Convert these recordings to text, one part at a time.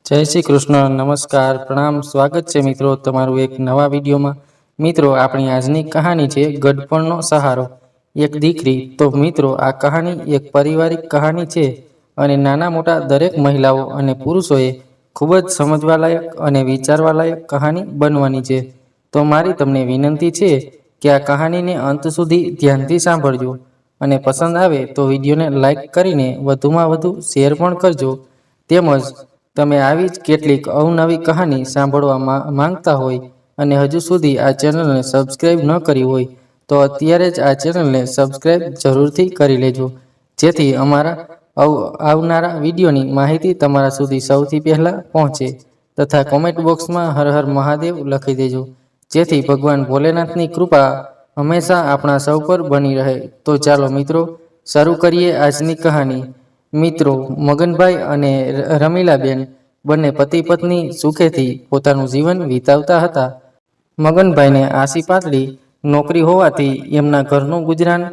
જય શ્રી કૃષ્ણ, નમસ્કાર, પ્રણામ, સ્વાગત છે મિત્રો તમારું એક નવા વિડીયોમાં। મિત્રો આપણી આજની કહાની છે ગડપણનો સહારો, એક દીકરી। તો મિત્રો આ કહાની એક પારિવારિક કહાની છે અને નાના મોટા દરેક મહિલાઓ અને પુરુષોએ ખૂબ જ સમજવાલાયક અને વિચારવાલાયક કહાની બનવાની છે। તો મારી તમને વિનંતી છે કે આ કહાનીને અંત સુધી ધ્યાનથી સાંભળજો અને પસંદ આવે તો વિડીયોને લાઈક કરીને વધુમાં વધુ શેર પણ કરજો। તેમજ તમે આવી જ કેટલીક અવનવી કહાની સાંભળવા માંગતા હોય અને હજુ સુધી આ ચેનલને સબસ્ક્રાઇબ ન કરી હોય તો અત્યારે જ આ ચેનલને સબસ્ક્રાઇબ જરૂરથી કરી લેજો, જેથી અમારા આવનારા વિડીયોની માહિતી તમારા સુધી સૌથી પહેલાં પહોંચે। તથા કોમેન્ટ બોક્સમાં હર હર મહાદેવ લખી દેજો, જેથી ભગવાન ભોલેનાથની કૃપા હંમેશા આપણા સૌ પર બની રહે। તો ચાલો મિત્રો શરૂ કરીએ આજની કહાની। મિત્રો મગનભાઈ અને રમીલાબેન બંને પતિ પત્ની સુખેથી પોતાનું જીવન વિતાવતા હતા। મગનભાઈને આછી પાતળી નોકરી હોવાથી એમના ઘરનું ગુજરાન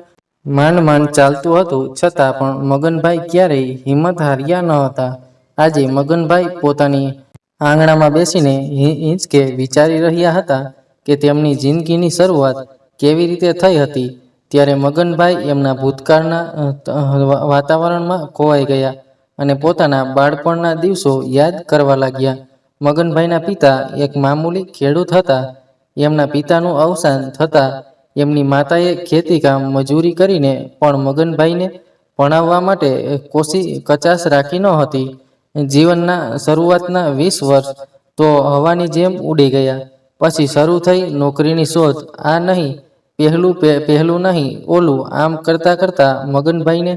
માંડ માંડ ચાલતું હતું, છતાં પણ મગનભાઈ ક્યારેય હિંમત હાર્યા ન હતા। આજે મગનભાઈ પોતાની આંગણામાં બેસીને હિંચકે વિચારી રહ્યા હતા કે તેમની જિંદગીની શરૂઆત કેવી રીતે થઈ હતી। ત્યારે મગનભાઈ એમના ભૂતકાળના વાતાવરણમાં ખોવાઈ ગયા અને પોતાના બાળપણના દિવસો યાદ કરવા લાગ્યા। મગનભાઈના પિતા એક મામૂલી ખેડૂત હતા। એમના પિતાનું અવસાન થતાં એમની માતાએ ખેતીકામ મજૂરી કરીને પણ મગનભાઈને ભણાવવા માટે કચાશ રાખી ન હતી। જીવનના શરૂઆતના 20 વર્ષ તો હવાની જેમ ઉડી ગયા। પછી શરૂ થઈ નોકરીની શોધ। આ નહીં પહેલું નહીં ઓલું, આમ કરતાં કરતાં મગનભાઈને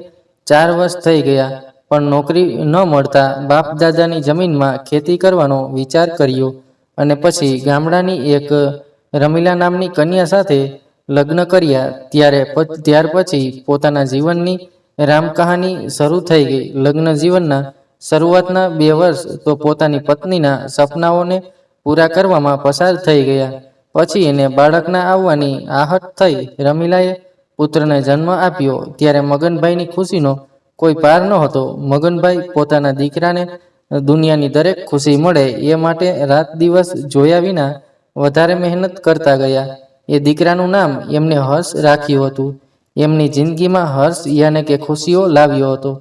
4 વર્ષ થઈ ગયા, પણ નોકરી ન મળતા બાપ દાદાની જમીનમાં ખેતી કરવાનો વિચાર કર્યો અને પછી ગામડાની એક રમીલા નામની કન્યા સાથે લગ્ન કર્યા। ત્યાર પછી પોતાના જીવનની રામ કહાની શરૂ થઈ ગઈ। લગ્ન જીવનના શરૂઆતના 2 વર્ષ તો પોતાની પત્નીના સપનાઓને પૂરા કરવામાં પસાર થઈ ગયા। પછી એને બાળકના આવવાની આહટ થઈ। રમીલાએ પુત્રને જન્મ આપ્યો ત્યારે મગનભાઈની ખુશીનો કોઈ પાર નહોતો। મગનભાઈ પોતાના દીકરાને દુનિયાની દરેક ખુશી મળે એ માટે રાત દિવસ જોયા વિના વધારે મહેનત કરતા ગયા। એ દીકરાનું નામ એમને હર્ષ રાખ્યું હતું। એમની જિંદગીમાં હર્ષ યાને કે ખુશીઓ લાવ્યો હતો।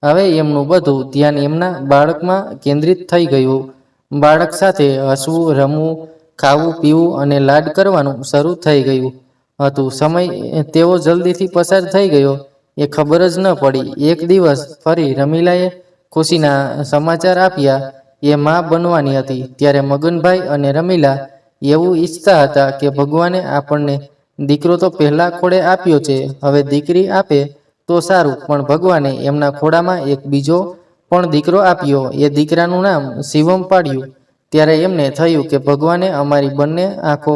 હવે એમનું બધું ધ્યાન એમના બાળકમાં કેન્દ્રિત થઈ ગયું। બાળક સાથે હસવું, રમવું, ખાવું પીવું અને લાડ કરવાનું શરૂ થઈ ગયું હતું। સમય તેવો જલ્દીથી પસાર થઈ ગયો એ ખબર જ ન પડી। એક દિવસ ફરી રમીલાએ ખુશીના સમાચાર આપ્યા। એ માં બનવાની હતી। ત્યારે મગનભાઈ અને રમીલા એવું ઈચ્છતા હતા કે ભગવાને આપણને દીકરો તો પહેલા ખોળે આપ્યો છે, હવે દીકરી આપે તો સારું, પણ ભગવાને એમના ખોળામાં એક બીજો પણ દીકરો આપ્યો। એ દીકરાનું નામ શિવમ પાડ્યું। ત્યારે એમને થયું કે ભગવાને અમારી બંને આંખો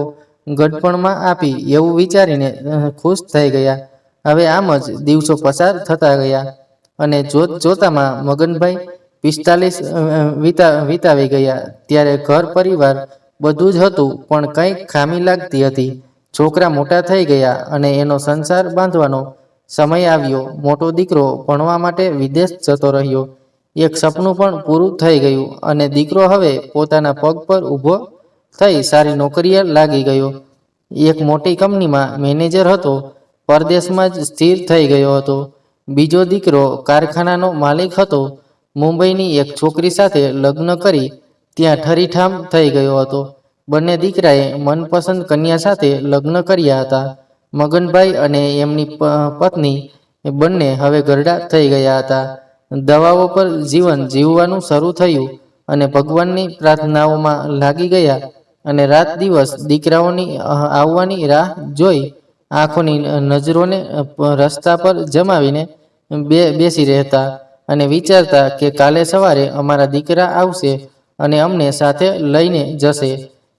ગડપણમાં આપી એવું વિચારીને ખુશ થઈ ગયા। હવે આમ જ દિવસો પસાર થતા ગયા અને જોતામાં મગનભાઈ 45 વિતાવી ગયા। ત્યારે ઘર પરિવાર બધું જ હતું, પણ કંઈક ખામી લાગતી હતી। છોકરા મોટા થઈ ગયા અને એનો સંસાર બાંધવાનો સમય આવ્યો। મોટો દીકરો ભણવા માટે વિદેશ જતો રહ્યો। એક સપનું પણ પૂરું થઈ ગયું અને દીકરો હવે પોતાના પગ પર ઊભો થઈ સારી નોકરીએ લાગી ગયો। એક મોટી કંપનીમાં મેનેજર હતો। પરદેશમાં જ સ્થિર થઈ ગયો હતો। બીજો દીકરો કારખાનાનો માલિક હતો। મુંબઈની એક છોકરી સાથે લગ્ન કરી ત્યાં ઠરીઠામ થઈ ગયો હતો। બંને દીકરાએ મનપસંદ કન્યા સાથે લગ્ન કર્યા હતા। મગનભાઈ અને એમની પત્ની બંને હવે ઘરડા થઈ ગયા હતા। દવાઓ પર જીવન જીવવાનું શરૂ થયું અને ભગવાનની પ્રાર્થનાઓમાં લાગી ગયા અને રાત દિવસ દીકરાઓની આવવાની રાહ જોઈ આંખોની નજરોને રસ્તા પર જમાવીને બેસી રહેતા અને વિચારતા કે કાલે સવારે અમારા દીકરા આવશે અને અમને સાથે લઈને જશે।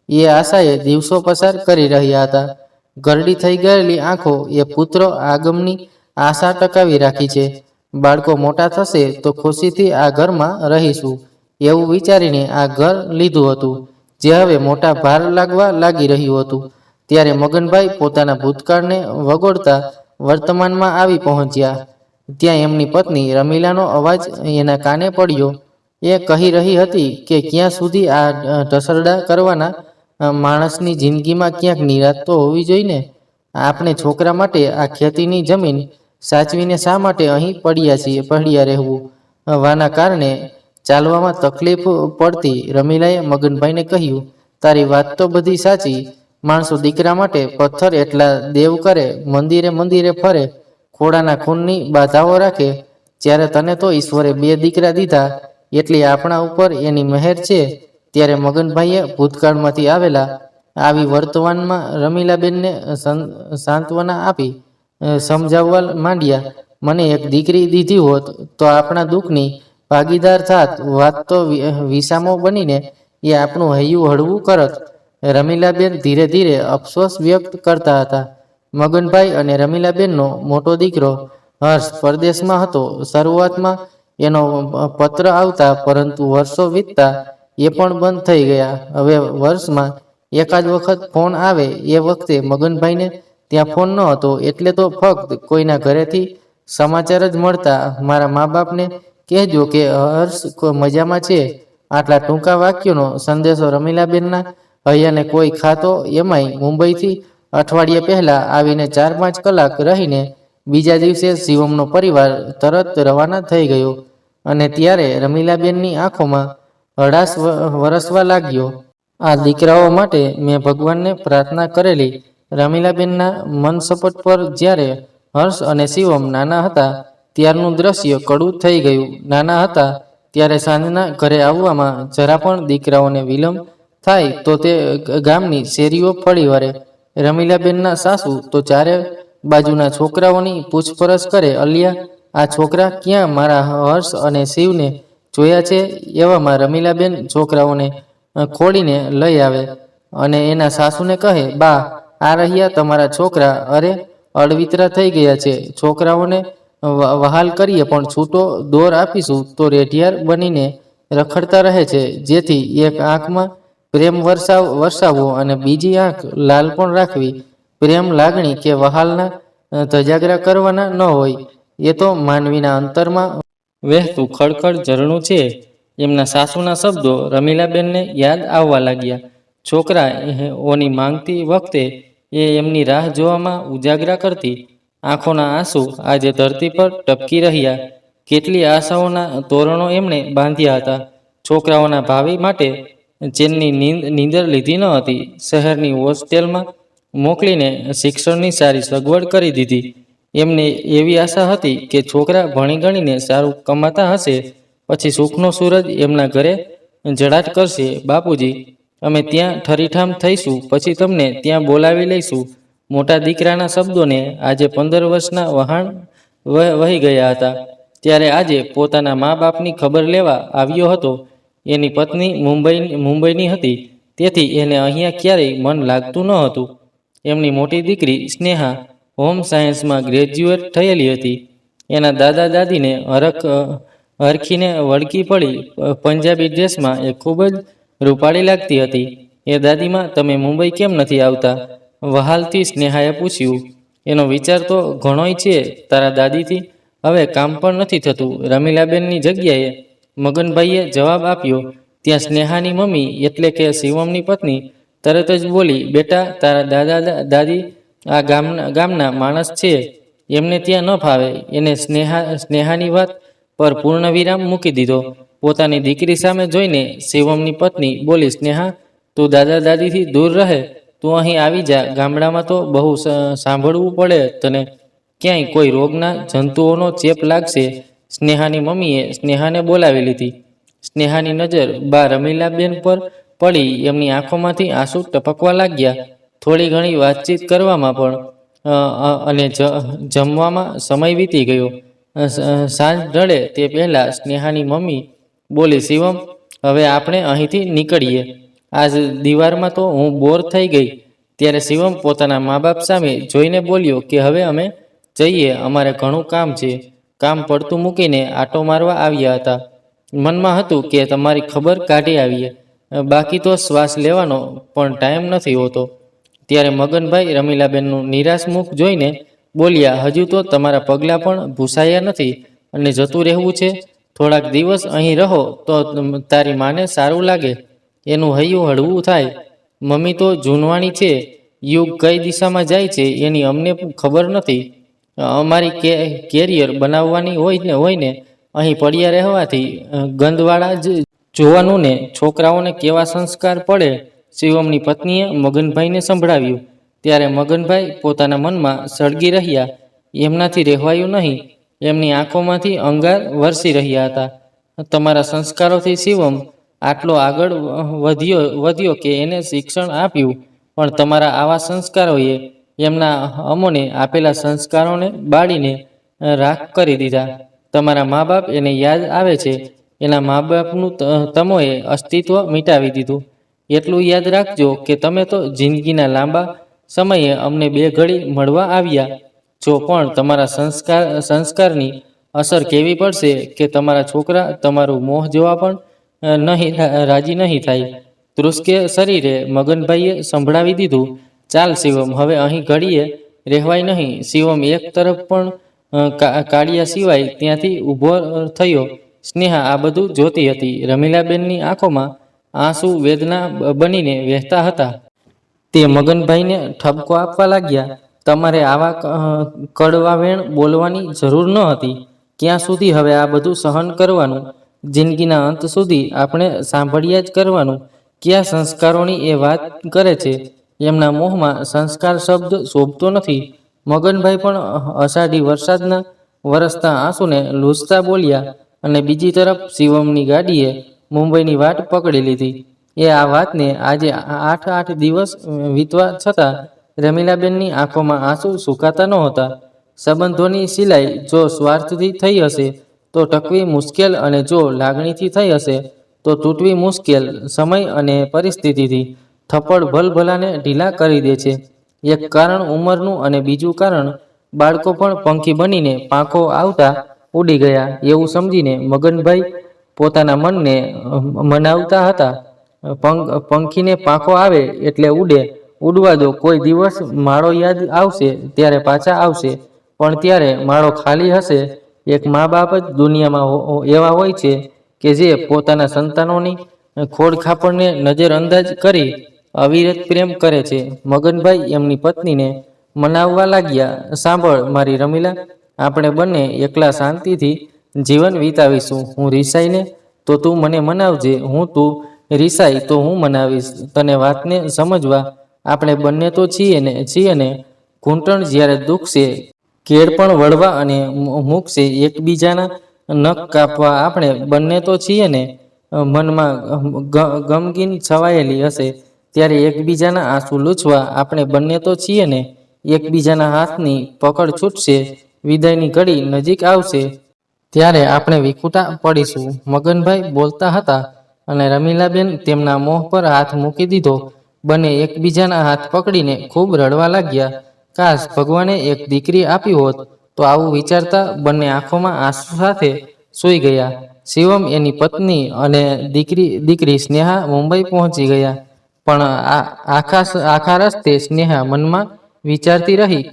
એ આશાએ દિવસો પસાર કરી રહ્યા હતા। ઘરડી થઈ ગયેલી આંખો એ પુત્ર આગમની આશા ટકાવી રાખી છે। બાળકો મોટા થશે તો ખુશીથી આ ઘરમાં રહીશું એવું વિચારીને આ ઘર લીધું હતું, જે હવે મોટા ભાર લાગવા લાગી રહ્યું હતું। ત્યારે મગનભાઈ પોતાના ભૂતકાળને વગોળતા વર્તમાનમાં આવી પહોંચ્યા। ત્યાં એમની પત્ની રમીલાનો અવાજ એના કાને પડ્યો। એ કહી રહી હતી કે ક્યાં સુધી આ ઢસરડા કરવાના, માણસની જિંદગીમાં ક્યાંક નિરાશ તો હોવી જોઈએ ને. આપણે છોકરા માટે આ ખેતીની જમીન સાચવીને શા માટે અહીં પડ્યા રહેવું વાના કારણે ચાલવામાં તકલીફ પડતી. રમીલાએ મગનભાઈને કહ્યું, તારી વાત તો બધી સાચી. માણસો દીકરા માટે પથ્થર એટલા દેવ કરે, મંદિરે મંદિરે ફરે, ખોડાના ખૂનની બાધાઓ રાખે, જ્યારે તને તો ઈશ્વરે 2 દીકરા દીધા, એટલી આપણા ઉપર એની મહેર છે. ત્યારે મગનભાઈએ ભૂતકાળમાંથી આવી વર્તમાનમાં રમીલાબેનને સાંત્વના આપી સમજાવવા માંડ્યા. મને એક દીકરી દીધી હોત તો આપણા દુઃખની ભાગીદાર થાત. વાત તો વિસામો બનીને એ આપણું હૈયું હળવું કરત. રમીલાબેન ધીરે ધીરે અફસોસ વ્યક્ત કરતા હતા. મગનભાઈ અને રમીલાબેનનો મોટો દીકરો હર્ષ પરદેશમાં હતો. શરૂઆતમાં એનો પત્ર આવતા, પરંતુ વર્ષો વીતતા એ પણ બંધ થઈ ગયા. હવે વર્ષમાં એકાદ વખત ફોન આવે. એ વખતે મગનભાઈને ત્યાં ફોન ન હતો, એટલે તો ફક્ત કોઈના ઘરેથી સમાચાર જ મળતા. મારા મા બાપને કહેજો કે હર્ષ મજામાં છે. આટલા ટૂંકા વાક્યોનો સંદેશો રમીલાબેનના હૈયાને કોઈ ખાતો. એમાંય મુંબઈથી અઠવાડિયા પહેલા આવીને 4-5 કલાક રહીને બીજા દિવસે શિવમનો પરિવાર તરત રવાના થઈ ગયો. અને ત્યારે રમીલાબેનની આંખોમાં હળાશ વરસવા લાગ્યો. આ દીકરાઓ માટે મેં ભગવાનને પ્રાર્થના કરેલી. રમીલાબેનના મનસપટ પર જ્યારે હર્ષ અને શિવમ નાના હતા ત્યારનું દ્રશ્ય કડવું થઈ ગયું. નાના હતા ત્યારે સાંજના ઘરે આવવામાં જરા પણ દીકરાઓને વિલંબ થાય તો તે ગામની શેરીઓ ફળી વળે. રમીલાબેનના સાસુ તો ચારે બાજુના છોકરાઓની પૂછપરછ કરે. અલિયા, આ છોકરા ક્યાં મારા હર્ષ અને શિવને જોયા છે? એવામાં રમીલાબેન છોકરાઓને ખોળીને લઈ આવે અને એના સાસુને કહે, બા, આ રહ્યા તમારા છોકરા. અરે, અળવિતરા થઈ ગયા છે. છોકરાઓને વહાલ કરીએ પણ છૂટો દોર આપીશું તો રેઢિયાર બનીને રખડતા રહે છે. જેથી એક આંખમાં પ્રેમ વરસાવવો અને બીજી આંખ લાલ પણ રાખવી. પ્રેમ, લાગણી કે વહાલના ધજાગરા કરવાના ન હોય. એ તો માનવીના અંતરમાં વહેતું ખળખળ ઝરણું છે. એમના સાસુના શબ્દો રમીલાબેનને યાદ આવવા લાગ્યા. છોકરાઓની માંગતી વખતે એ એમની રાહ જોવામાં ઉજાગરા કરતી. આંખોના આંસુ આજે ધરતી પર ટપકી રહ્યા. કેટલી આશાઓના તોરણો એમણે બાંધ્યા હતા. છોકરાઓના ભાવિ માટે ચેનની નીંદર લીધી ન હતી. શહેરની હોસ્ટેલમાં મોકલીને શિક્ષણની સારી સગવડ કરી દીધી. એમને એવી આશા હતી કે છોકરા ભણી ગણીને સારું કમાતા હશે, પછી સુખનો સૂરજ એમના ઘરે જળાટ કરશે. બાપુજી, અમે ત્યાં ઠરીઠામ થઈશું, પછી તમને ત્યાં બોલાવી લઈશું. મોટા દીકરાના શબ્દોને આજે 15 વર્ષના વહાણ વહી ગયા હતા. ત્યારે આજે પોતાના મા બાપની ખબર લેવા આવ્યો હતો. એની પત્ની મુંબઈની હતી, તેથી એને અહીંયા ક્યારેય મન લાગતું ન હતું. એમની મોટી દીકરી સ્નેહા હોમ સાયન્સમાં ગ્રેજ્યુએટ થયેલી હતી. એના દાદા દાદીને હરખીને વળગી પડી પંજાબી ડ્રેસમાં એ ખૂબ જ રૂપાળી લાગતી હતી. એ દાદીમાં, તમે મુંબઈ કેમ નથી આવતા? વહાલથી સ્નેહાએ પૂછ્યું. એનો વિચાર તો ઘણોય છે તારા દાદીથી. હવે કામ પણ નથી થતું. રમીલાબેનની જગ્યાએ મગનભાઈએ જવાબ આપ્યો. ત્યાં સ્નેહાની મમ્મી એટલે કે શિવમની પત્ની તરત જ બોલી, બેટા, તારા દાદા દાદી આ ગામના માણસ છે, એમને ત્યાં ન ફાવે. એને સ્નેહાની વાત પર પૂર્ણ વિરામ મૂકી દીધો. પોતાની દીકરી સામે જોઈને શિવમની પત્ની બોલી, સ્નેહા, તું દાદા દાદીથી દૂર રહે. તું અહીં આવી જા. ગામડામાં તો બહુ સાંભળવું પડે તને. ક્યાંય કોઈ રોગના જંતુઓનો ચેપ લાગશે. સ્નેહાની મમ્મીએ સ્નેહાને બોલાવી લીધી. સ્નેહાની નજર બા રમીલાબેન પર પડી. એમની આંખોમાંથી આંસુ ટપકવા લાગ્યા. થોડી ઘણી વાતચીત કરવામાં પણ અને જમવામાં સમય વીતી ગયો. સાંજ ઢળે તે પહેલા સ્નેહાની મમ્મી બોલી, શિવમ, હવે આપણે અહીંથી નીકળીએ. આજ દીવારમાં તો હું બોર થઈ ગઈ. ત્યારે શિવમ પોતાના મા બાપ સામે જોઈને બોલ્યો કે હવે અમે જઈએ, અમારે ઘણું કામ છે. કામ પડતું મૂકીને આટો મારવા આવ્યા હતા. મનમાં હતું કે તમારી ખબર કાઢી આવીએ, બાકી તો શ્વાસ લેવાનો પણ ટાઈમ નથી હોતો. ત્યારે મગનભાઈ રમીલાબેનનું નિરાશ મુખ જોઈને બોલ્યા, હજુ તો તમારા પગલાં પણ ભૂસાયા નથી અને જતું રહેવું છે. થોડાક દિવસ અહીં રહો તો તારી માને સારું લાગે, એનું હૈયું હળવું થાય. મમ્મી તો જૂનવાણી છે, યુગ કઈ દિશામાં જાય છે એની અમને ખબર નથી. અમારી કેરિયર બનાવવાની હોય ને અહીં પડ્યા રહેવાથી ગંદવાળા જ જોવાનું ને છોકરાઓને કેવા સંસ્કાર પડે. શિવમની પત્નીએ મગનભાઈને સંભળાવ્યું ત્યારે મગનભાઈ પોતાના મનમાં સળગી રહ્યા. એમનાથી રહેવાયું નહીં. એમની આંખોમાંથી અંગાર વરસી રહ્યા હતા. તમારા સંસ્કારોથી શિવમ આટલો આગળ વધ્યો કે એને શિક્ષણ આપ્યું, પણ તમારા આવા સંસ્કારોએ એમના અમોને આપેલા સંસ્કારોને બાળીને રાખ કરી દીધા. તમારા મા બાપ એને યાદ આવે છે, એના મા બાપનું તમોએ અસ્તિત્વ મિટાવી દીધું. એટલું યાદ રાખજો કે તમે તો જિંદગીના લાંબા સમયે અમને બે ઘડી મળવા આવ્યા છો, પણ તમારા સંસ્કારની અસર કેવી પડશે કે તમારા છોકરા તમારું મોહ જોવા પણ રાજી નહીં થાય. તૃસ્કે શરીરે મગનભાઈએ સંભળાવી દીધું, ચાલ શિવમ, હવે અહીં ઘડીએ રહેવાય નહીં. શિવમ એક તરફ પણ કાળિયા સિવાય ત્યાંથી ઊભો થયો. સ્નેહા આ બધું જોતી હતી. રમીલાબેનની આંખોમાં આંસુ વેદના બનીને વહેતા હતા. તે મગનભાઈને ઠપકો આપવા લાગ્યા. તમારે આવા કડવા વેણ બોલવાની જરૂર ન હતી. ક્યાં સુધી હવે આ બધું સહન કરવાનું? જિંદગીના અંત સુધી આપણે સાંભળ્યા જ કરવાનું. કયા સંસ્કારોની એ વાત કરે છે? એમના મોહમાં સંસ્કાર શબ્દ શોભતો નથી. મગનભાઈ પણ અષાઢી વરસાદના વરસતા આંસુને લૂછતા બોલ્યા. અને બીજી તરફ શિવમની ગાડીએ મુંબઈની વાટ પકડી લીધી. આ વાતને આજે 8 દિવસ વીતવા છતાં રમીલાબેનની આંખોમાં આંસુ સુકાતા નહોતા. સંબંધોની સિલાઈ જો સ્વાર્થથી થઈ હશે તો ટકવી મુશ્કેલ, અને જો લાગણીથી થઈ હશે તો તૂટવી મુશ્કેલ. સમય અને પરિસ્થિતિથી થપ્પડ ભલભલાને ઢીલા કરી દે છે. એક કારણ ઉંમરનું અને બીજું કારણ બાળકો પણ પંખી બનીને પાંખો આવતા ઉડી ગયા એવું સમજીને મગનભાઈ પોતાના મનને મનાવતા હતા. પંખીને પાંખો આવે એટલે ઉડે, ઉડવા દો. કોઈ દિવસ માળો યાદ આવશે ત્યારે પાછા આવશે, પણ ત્યારે માળો ખાલી હશે. એક મા બાપ જ દુનિયામાં એવા હોય છે કે જે પોતાના સંતાનોની ખોડખાપણને નજરઅંદાજ કરી અવિરત પ્રેમ કરે છે. મગનભાઈ એમની પત્નીને મનાવવા લાગ્યા. સાંભળ મારી રમીલા, આપણે બંને એકલા શાંતિથી જીવન વિતાવીશું. હું રિસાઈને તો તું મને મનાવજે, તું રિસાઈ તો હું મનાવીશ તને. વાતને સમજવા આપણે બંને તો છીએ ને. ઘૂંટણ જ્યારે દુખશે, કેળ પણ વળવા અને મૂકશે. એકબીજાના નખ કાપવા આપણે બંને તો છીએ ને. મનમાં ગમગીન છવાયેલી હશે ત્યારે એકબીજાના આંસુ લૂછવા આપણે બંને તો છીએ ને. એકબીજાના હાથની પકડ છૂટશે, વિદાયની ઘડી નજીક આવશે ત્યારે આપણે વિખૂટા પડીશું. મગનભાઈ બોલતા હતા અને રમીલાબેન તેમના મોહ પર હાથ મૂકી દીધો. બંને એકબીજાના હાથ પકડીને ખૂબ રડવા લાગ્યા. કાશ ભગવાને એક દીકરી આપી હોત. તો આવું વિચારતા બંને આંખોમાં આંસુ સાથે સૂઈ ગયા. શિવમ, એની પત્ની અને દીકરી સ્નેહા મુંબઈ પહોંચી ગયા. પણ આખા રસ્તે સ્નેહા મનમાં વિચારતી રહી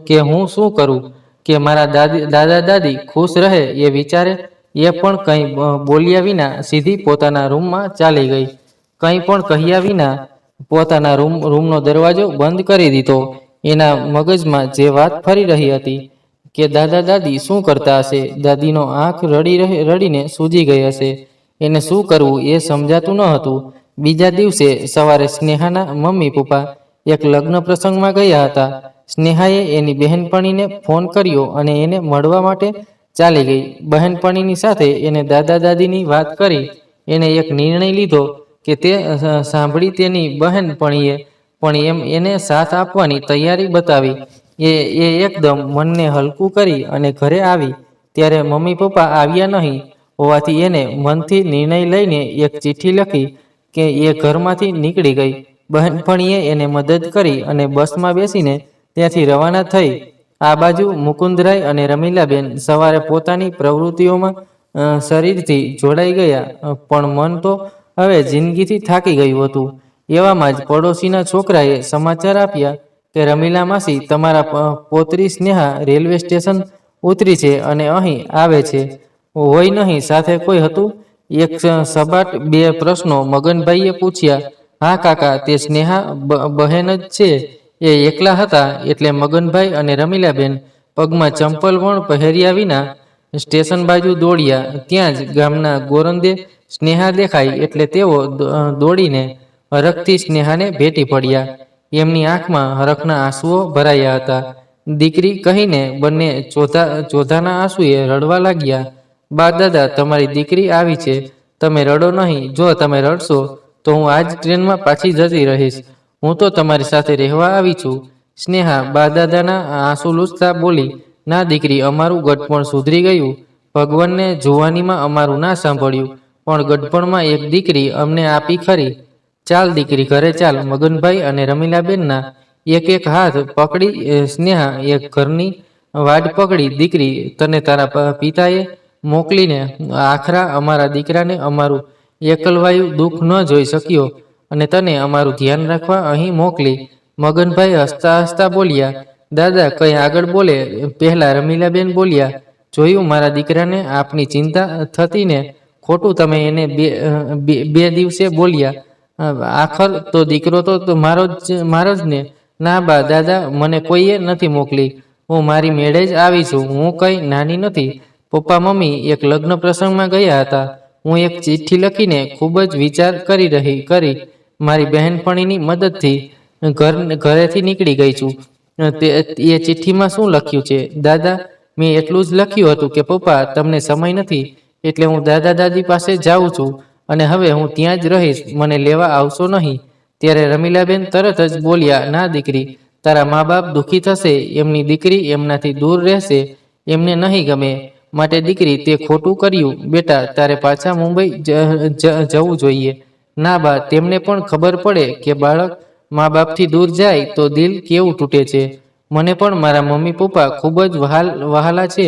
કે હું શું કરું કે મારા દાદા દાદી ખુશ રહે. એ વિચારે એ પણ કંઈ બોલ્યા વિના સીધી પોતાના રૂમમાં ચાલી ગઈ. કંઈ પણ કહ્યા વિના પોતાના રૂમનો દરવાજો બંધ કરી દીધો. એના મગજમાં જે વાત ફરી રહી હતી કે દાદા દાદી શું કરતા હશે? દાદીનો આંખ રડીને સૂજી ગઈ હશે. એને શું કરવું એ સમજાતું ન હતું. બીજા દિવસે સવારે સ્નેહાના મમ્મી પપ્પા એક લગ્ન પ્રસંગમાં ગયા હતા. સ્નેહાએ એની બહેનપણીને ફોન કર્યો અને એને મળવા માટે ચાલી ગઈ. બહેનપણીની સાથે એને દાદા દાદીની વાત કરી. એને એક નિર્ણય લીધો કે તે સાંભળી તેની બહેનપણીએ પણ એને સાથ આપવાની તૈયારી બતાવી. એ એકદમ મનને હલકું કરી અને ઘરે આવી ત્યારે મમ્મી પપ્પા આવ્યા નહીં હોવાથી એને મનથી નિર્ણય લઈને એક ચિઠ્ઠી લખી કે એ ઘરમાંથી નીકળી ગઈ. બહેનપણીએ એને મદદ કરી અને બસમાં બેસીને ત્યાંથી રવાના થઈ. આ બાજુ મુકુંદરાય અને રમીલાબેન સવારે પોતાની પ્રવૃત્તિઓમાં શરીરથી જોડાઈ ગયા, પણ મન તો હવે જિંદગીથી થાકી ગયું હતું. એવામાં જ પડોશીના છોકરાએ સમાચાર આપ્યા કે રમીલા માસી, તમારા પૌત્રી સ્નેહા રેલવે સ્ટેશન ઉતરી છે અને અહીં આવે છે. હોય નહીં, સાથે કોઈ હતું? એક સબાટ બે પ્રશ્નો મગનભાઈએ પૂછ્યા. હા કાકા, તે સ્નેહા બહેન જ છે. એ એકલા હતા એટલે મગનભાઈ અને રમીલાબેન પગમાં ચંપલ પણ પહેર્યા વિના સ્ટેશન બાજુ દોડ્યા. ત્યાં જ ગામના ગોરંદે સ્નેહા દેખાઈ એટલે તેઓ દોડીને હરખથી સ્નેહાને ભેટી પડ્યા. એમની આંખમાં હરખના આંસુઓ ભરાયા હતા. દીકરી કહીને બંને ચોધાના આંસુએ રડવા લાગ્યા. બા દાદા, તમારી દીકરી આવી છે, તમે રડો નહીં. જો તમે રડશો તો હું આજ ટ્રેનમાં પાછી જતી રહીશ. હું તો તમારી સાથે રહેવા આવી છું. સ્નેહા બા દાદાના આંસુ લૂછતા બોલી. ના દીકરી, અમારું ગઢપણ સુધરી ગયું. ભગવાનને જુવાનીમાં અમારું ના સાંભળ્યું, પણ ગઢપણમાં એક દીકરી અમને આપી ખરી. ચાલ દીકરી, ઘરે ચાલ. મગનભાઈ અને રમીલાબેનના એક એક હાથ પકડી સ્નેહા એક ઘરની વાડ પકડી. દીકરી, તને તારા પિતાએ મોકલીને આખરા અમારા દીકરાને અમારું એકલવાયું દુઃખ ન જોઈ શક્યો અને તને અમારું ધ્યાન રાખવા અહીં મોકલી. મગનભાઈ હસતા હસતા બોલ્યા. દાદા કંઈ આગળ બોલે પહેલા રમીલાબેન બોલ્યા. જોયું, મારા દીકરાને આપની ચિંતા થતી ને? ખોટું તમે એને બે દિવસે બોલ્યા. આખર તો દીકરો તો મારો જ ને? ના બા દાદા, મને કોઈએ નથી મોકલી. હું મારી મેળે જ આવી છું. હું કંઈ નાની નથી. પપ્પા મમ્મી એક લગ્ન પ્રસંગમાં ગયા હતા. હું એક ચિઠ્ઠી લખીને ખૂબ જ વિચાર કરી મારી બહેનપણીની મદદથી ઘરેથી નીકળી ગઈ છું. એ ચિઠ્ઠીમાં શું લખ્યું છે દાદા? મેં એટલું જ લખ્યું હતું કે પપ્પા, તમને સમય નથી એટલે હું દાદા દાદી પાસે જાઉં છું અને હવે હું ત્યાં જ રહીશ. મને લેવા આવશો નહીં? ત્યારે રમીલાબેન તરત જ બોલ્યા. ના દીકરી, તારા મા બાપ દુઃખી થશે. એમની દીકરી એમનાથી દૂર રહેશે, એમને નહીં ગમે. માટે દીકરી, તે ખોટું કર્યું. બેટા, તારે પાછા મુંબઈ જવું જોઈએ. ના બા, તેમને પણ ખબર પડે કે બાળક મા બાપથી દૂર જાય તો દિલ કેવું તૂટે છે. મને પણ મારા મમ્મી પપ્પા ખૂબ જ વહાલા છે,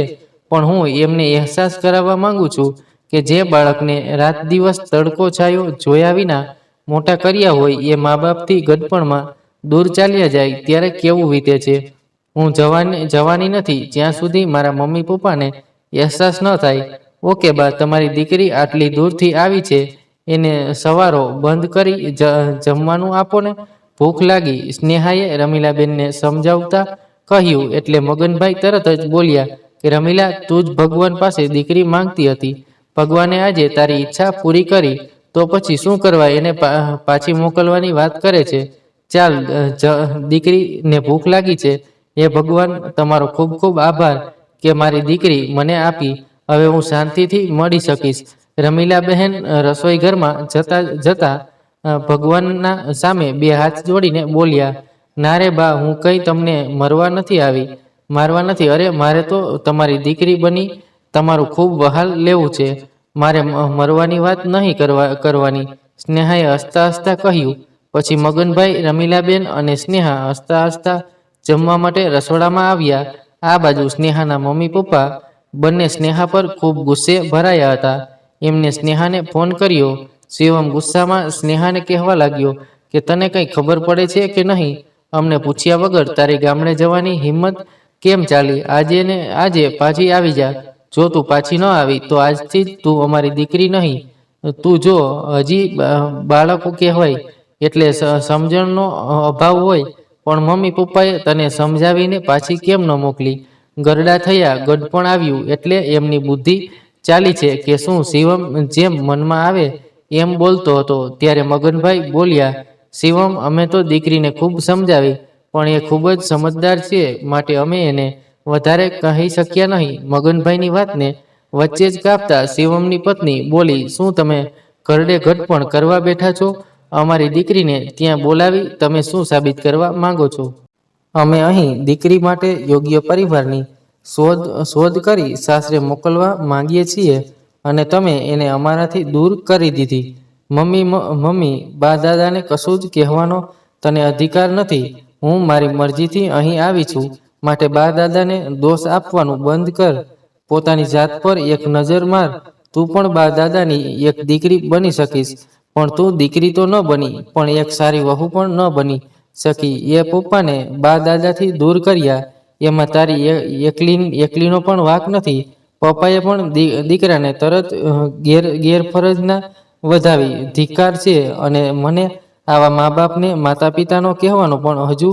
પણ હું એમને અહેસાસ કરાવવા માંગુ છું કે જે બાળકને રાત દિવસ તડકો છાયો જોયા વિના મોટા કર્યા હોય એ મા બાપથી ગઢપણમાં દૂર ચાલ્યા જાય ત્યારે કેવું વીતે છે. હું જવાની નથી જ્યાં સુધી મારા મમ્મી પપ્પાને અહેસાસ ન થાય. ઓકે બા, તમારી દીકરી આટલી દૂરથી આવી છે, એને સવારો બંધ કરી જમવાનું આપો ને. ભૂખ લાગી, સ્નેહાએ રમીલાબેનને સમજાવતા કહ્યું. એટલે મગનભાઈ તરત જ બોલ્યા કે રમીલા, તું જ ભગવાન પાસે દીકરી માંગતી હતી. ભગવાને આજે તારી ઈચ્છા પૂરી કરી, તો પછી શું કરવા એને પાછી મોકલવાની વાત કરે છે? ચાલ દીકરીને ભૂખ લાગી છે. હે ભગવાન, તમારો ખૂબ ખૂબ આભાર કે મારી દીકરી મને આપી. હવે હું શાંતિથી મળી શકીશ. રમીલા બહેન રસોઈ ઘરમાં જતા ભગવાનના સામે બે હાથ જોડીને બોલ્યા. ના રે બા, હું કંઈ તમને મારવા નથી. અરે, મારે તો તમારી દીકરી બની તમારું ખૂબ વહાલ લેવું છે. મારે મરવાની વાત નહીં કરવાની. સ્નેહાએ હસતા હસતા કહ્યું. પછી મગનભાઈ, રમીલાબેન અને સ્નેહા હસતા હસતા જમવા માટે રસોડામાં આવ્યા. આ બાજુ સ્નેહાના મમ્મી પપ્પા બંને સ્નેહા પર ખૂબ ગુસ્સે ભરાયા હતા. એમને સ્નેહાને ફોન કર્યો. શિવમ ગુસ્સામાં સ્નેહાને કહેવા લાગ્યો કે તને કંઈ ખબર પડે છે કે નહીં? અમને પૂછ્યા વગર તારી ગામડે જવાની હિંમત કેમ ચાલી? આજે પાછી આવી જા. જો તું પાછી ન આવી તો આજથી જ તું અમારી દીકરી નહીં. તું જો હજી બાળકો કહેવાય એટલે સમજણનો અભાવ હોય, પણ મમ્મી પપ્પાએ તને સમજાવીને પાછી કેમ ન મોકલી? ગરડા થયા, ગઢપણ આવ્યું એટલે એમની બુદ્ધિ ચાલી છે કે શું? શિવમ જેમ મનમાં આવે એમ બોલતો હતો ત્યારે મગનભાઈ બોલ્યા. શિવમ, અમે તો દીકરીને ખૂબ સમજાવી, પણ એ ખૂબ જ સમજદાર છે, માટે અમે એને વધારે કહી શક્યા નહીં. મગનભાઈની વાતને વચ્ચે જ કાપતા શિવમની પત્ની બોલી. શું તમે ઘરડે ઘડપણ કરવા બેઠા છો? અમારી દીકરીને ત્યાં બોલાવી તમે શું સાબિત કરવા માંગો છો? અમે અહીં દીકરી માટે યોગ્ય પરિવારની શોધ કરી સાસરે મોકલવા માંગીએ છીએ અને તમે એને અમારાથી દૂર કરી દીધી. મમ્મી, બા દાદાને કશું જ કહેવાનો તને અધિકાર નથી. હું મારી મરજીથી અહીં આવી છું, માટે બા દાદાને દોષ આપવાનું બંધ કર. પોતાની જાત પર એક નજર માર. તું પણ બા દાદાની એક દીકરી બની શકીશ, પણ તું દીકરી તો ન બની, પણ એક સારી વહુ પણ ન બની શકી. એ પપ્પાને બા દાદાથી દૂર કર્યા, એમાં તારી એકલીનો પણ વાંક નથી. પપ્પાએ પણ દીકરાને તરત ગેરફરજના વધાવી. ધિક્કાર છે. અને મને આવા મા બાપને માતા પિતાનો કહેવાનો, પણ હજુ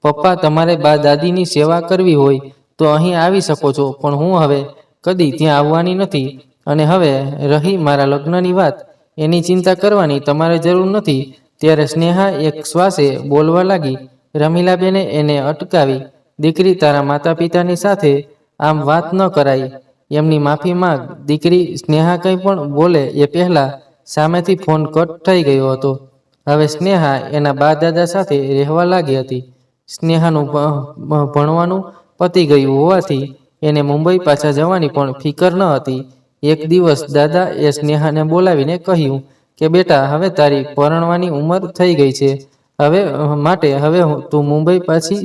પપ્પા તમારે બા દાદીની સેવા કરવી હોય તો અહીં આવી શકો છો, પણ હું હવે કદી ત્યાં આવવાની નથી. અને હવે રહી મારા લગ્નની વાત, એની ચિંતા કરવાની તમારે જરૂર નથી. ત્યારે સ્નેહા એક શ્વાસે બોલવા લાગી. રમીલાબેને એને અટકાવી. દીકરી, તારા માતા પિતાની સાથે આમ વાત ન કરાય, એમની માફી માંગ. દીકરી સ્નેહા કંઈ પણ બોલે એ પહેલા સામેથી ફોન કટ થઈ ગયો હતો. હવે સ્નેહા એના બા દાદા સાથે રહેવા લાગી હતી. સ્નેહાનું ભણવાનું પતી ગયું હોવાથી એને મુંબઈ પાછા જવાની પણ ફિકર ન હતી. એક દિવસ દાદા એ સ્નેહાને બોલાવીને કહ્યું કે બેટા, હવે તારી પરણવાની ઉંમર થઈ ગઈ છે, માટે હવે તું મુંબઈ પાછી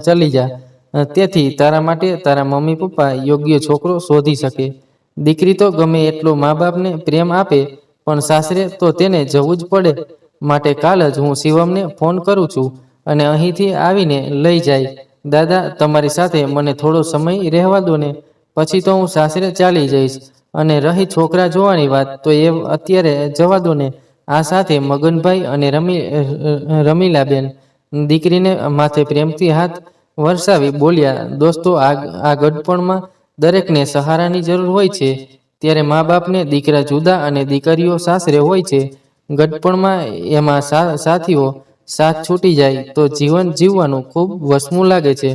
ચલી જા. તેથી તારા માટે તારા મમ્મી પપ્પા યોગ્ય છોકરો શોધી શકે. દીકરી તો ગમે એટલો મા બાપને પ્રેમ આપે, પણ સાસરે તો તેને જવું જ પડે. માટે કાલ જ હું શિવમને ફોન કરું છું અને અહીંથી આવીને લઈ જાય. દાદા, તમારી સાથે મને થોડો સમય રહેવા દો ને, પછી તો હું સાસરે ચાલી જઈશ. અને રહી છોકરા જોવાની વાત, તો એ અત્યારે જવા દો ને. આ સાથે મગનભાઈ અને રમીલાબેન દીકરીને માથે પ્રેમથી હાથ વરસાવી બોલ્યા. દોસ્તો, આ ગડપણમાં દરેકને સહારાની જરૂર હોય છે. ત્યારે મા બાપને દીકરા જુદા અને દીકરીઓ સાસરે હોય છે. ગડપણમાં એમાં સાથીઓ સાથ છૂટી જાય તો જીવન જીવવાનું ખૂબ વસમું લાગે છે.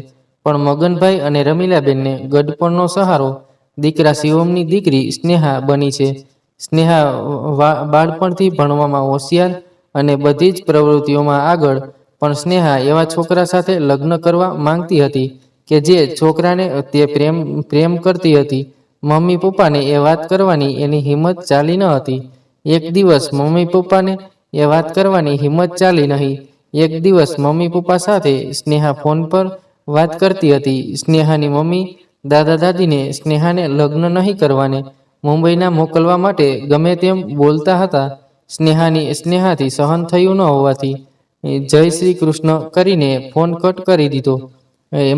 પણ મગનભાઈ અને રમીલાબેનને ગડપણનો સહારો દીકરા શિવમની દીકરી સ્નેહા બની છે. સ્નેહા બાળપણથી ભણવામાં હોશિયાર અને બધી જ પ્રવૃત્તિઓમાં આગળ, પણ સ્નેહા એવા છોકરા સાથે લગ્ન કરવા માંગતી હતી કે જે છોકરાને તે પ્રેમ કરતી હતી. મમ્મી પપ્પાને એ વાત કરવાની એની હિંમત ચાલી ન હતી. એક દિવસ મમ્મી પપ્પાને એ વાત કરવાની હિંમત ચાલી નહીં. એક દિવસ મમ્મી પપ્પા સાથે સ્નેહા ફોન પર વાત કરતી હતી. સ્નેહાની મમ્મી દાદા દાદીને સ્નેહાને લગ્ન નહીં કરવાને મુંબઈના મોકલવા માટે ગમે તેમ બોલતા હતા. સ્નેહાથી સહન થયું ન હોવાથી જય શ્રી કૃષ્ણ કરીને ફોન કટ કરી દીધો.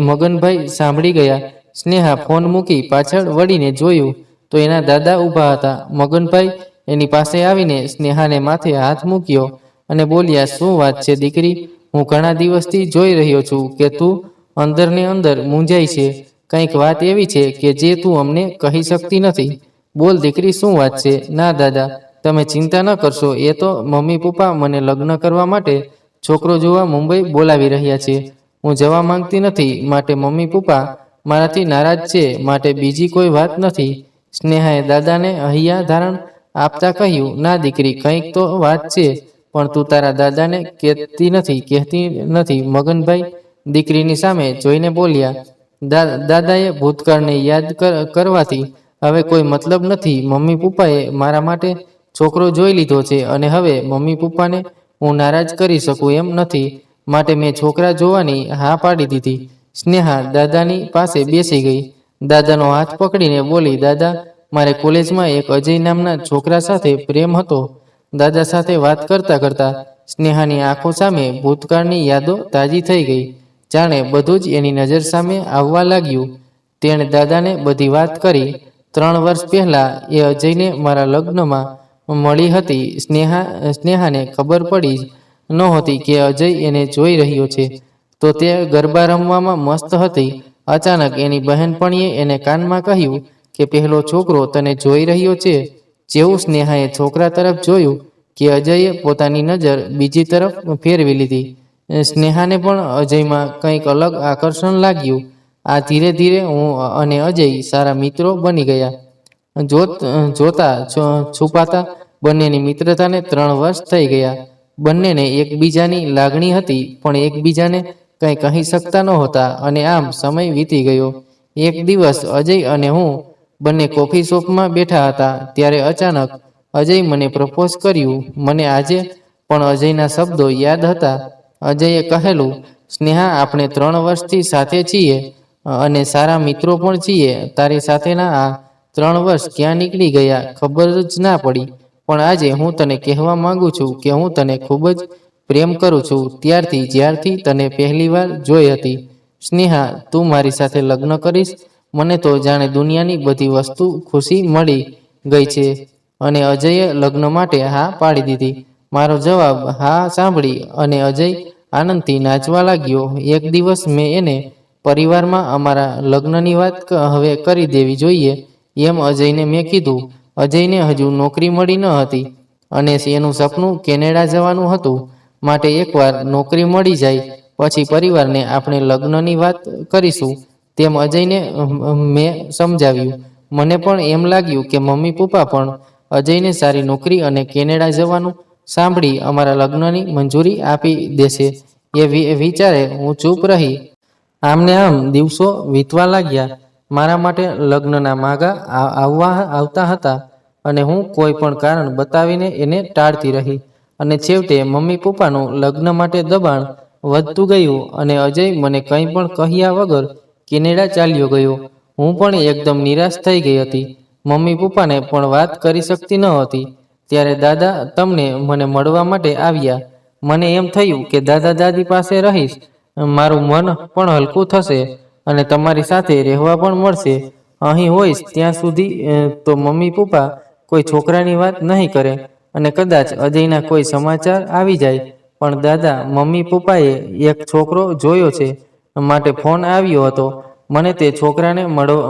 મગનભાઈ સાંભળી ગયા. સ્નેહા ફોન મૂકી પાછળ વળીને જોયું તો એના દાદા ઊભા હતા. મગનભાઈ એની પાસે આવીને સ્નેહાને માથે હાથ મૂક્યો અને બોલ્યા, શું વાત છે દીકરી? હું ઘણા દિવસથી જોઈ રહ્યો છું કે તું અંદર ને અંદર મૂંઝાય છે. કંઈક વાત એવી છે કે જે તું અમને કહી શકતી નથી. બોલ દીકરી, શું વાત છે? ના દાદા, તમે ચિંતા ન કરશો. એ તો મમ્મી પપ્પા મને લગ્ન કરવા માટે છોકરો જોવા મુંબઈ બોલાવી રહ્યા છે. હું જવા માંગતી નથી, માટે મમ્મી પપ્પા મારાથી નારાજ છે, માટે બીજી કોઈ વાત નથી. સ્નેહાએ દાદાને હૈયા ધારણ આપતા કહ્યું, ના દીકરી, કંઈક તો વાત છે, પણ તું તારા દાદાને કહેતી નથી. મગનભાઈ દીકરીની સામે જોઈને બોલ્યા. દાદાએ ભૂતકાળને યાદ કરવાથી હવે કોઈ મતલબ નથી. મમ્મી પપ્પાએ મારા માટે છોકરો જોઈ લીધો છે અને હવે મમ્મી પપ્પાને હું નારાજ કરી શકું એમ નથી, માટે મેં છોકરા જોવાની હા પાડી દીધી. સ્નેહા દાદાની પાસે બેસી ગઈ. દાદાનો હાથ પકડીને બોલી, દાદા, મારે કોલેજમાં એક અજય નામના છોકરા સાથે પ્રેમ હતો. દાદા સાથે વાત કરતા કરતા સ્નેહાની આંખો સામે ભૂતકાળની યાદો તાજી થઈ ગઈ. જાણે બધું જ એની નજર સામે આવવા લાગ્યું. તેણે દાદાને બધી વાત કરી. 3 વર્ષ પહેલા એ અજયને મારા લગ્નમાં મળી હતી. સ્નેહાને ખબર પડી જ નહોતી કે અજય એને જોઈ રહ્યો છે. તો તે ગરબા રમવામાં મસ્ત હતી. અચાનક એની બહેનપણીએ એને કાનમાં કહ્યું કે પહેલો છોકરો તને જોઈ રહ્યો છે. જેવું સ્નેહાએ છોકરા તરફ જોયું કે અજયે પોતાની નજર બીજી તરફ ફેરવી લીધી. સ્નેહાને પણ અજયમાં કંઈક અલગ આકર્ષણ લાગ્યું. આ ધીરે ધીરે હું અને અજય સારા મિત્રો બની ગયા. જોતા છુપાતા બંનેની મિત્રતાને 3 વર્ષ થઈ ગયા. બંનેને એકબીજાની લાગણી હતી, પણ એકબીજાને કંઈ કહી શકતા નહોતા. અને આમ સમય વીતી ગયો. એક દિવસ અજય અને હું બંને કોફી શોપમાં બેઠા હતા. ત્યારે અચાનક અજય મને પ્રપોઝ કર્યું. મને આજે પણ અજયના શબ્દો યાદ હતા. અજયે કહેલું, સ્નેહા, આપણે 3 વર્ષથી સાથે છીએ અને સારા મિત્રો પણ છીએ. તારી સાથેના આ 3 વર્ષ ક્યાં નીકળી ગયા ખબર જ ના પડી. પણ આજે હું તને કહેવા માંગુ છું કે હું તને ખૂબ જ પ્રેમ કરું છું. જ્યારથી તને પહેલી વાર જોઈ હતી. સ્નેહા, તું મારી સાથે લગ્ન કરીશ? મને તો જાણે દુનિયાની બધી વસ્તુ ખુશી મળી ગઈ છે અને અજયે લગ્ન માટે હા પાડી દીધી. મારો જવાબ હા સાંભળી અને અજય આનંદથી નાચવા લાગ્યો. એક દિવસ મેં એને પરિવારમાં અમારા લગ્નની વાત હવે કરી દેવી જોઈએ એમ અજયને મેં કીધું. અજયને હજુ નોકરી મળી ન હતી અને એનું સપનું કેનેડા જવાનું હતું. માટે એકવાર નોકરી મળી જાય પછી પરિવારને આપણે લગ્નની વાત કરીશું તેમ અજયને મેં સમજાવ્યું. મને પણ એમ લાગ્યું કે મમ્મી પપ્પા પણ અજયને સારી નોકરી અને કેનેડા જવાનું સાંભળી અમારા લગ્નની મંજૂરી આપી દેશે એ વિચારે હું ચૂપ રહી. આમને આમ દિવસો વીતવા લાગ્યા. મારા માટે લગ્નના માગા આવતા હતા અને હું કોઈ પણ કારણ બતાવીને એને ટાળતી રહી અને છેવટે મમ્મી પપ્પાનું લગ્ન માટે દબાણ વધતું ગયું અને અજય મને કંઈ પણ કહ્યા વગર કેનેડા ચાલ્યો ગયો. હું પણ એકદમ નિરાશ થઈ ગઈ હતી. મમ્મી પપ્પાને પણ વાત કરી શકતી ન હતી. ત્યારે દાદા તમને મને મળવા માટે આવ્યા. મને એમ થયું કે દાદા દાદી પાસે રહીશ મારું મન પણ હલકું થશે અને તમારી સાથે રહેવા પણ મળશે. અહીં હોઈશ ત્યાં સુધી તો મમ્મી પપ્પા કોઈ છોકરાની વાત નહીં કરે અને કદાચ અજયના કોઈ સમાચાર આવી જાય. પણ દાદા મમ્મી પપ્પાએ એક છોકરો જોયો છે માટે ફોન આવ્યો હતો. મને તે છોકરાને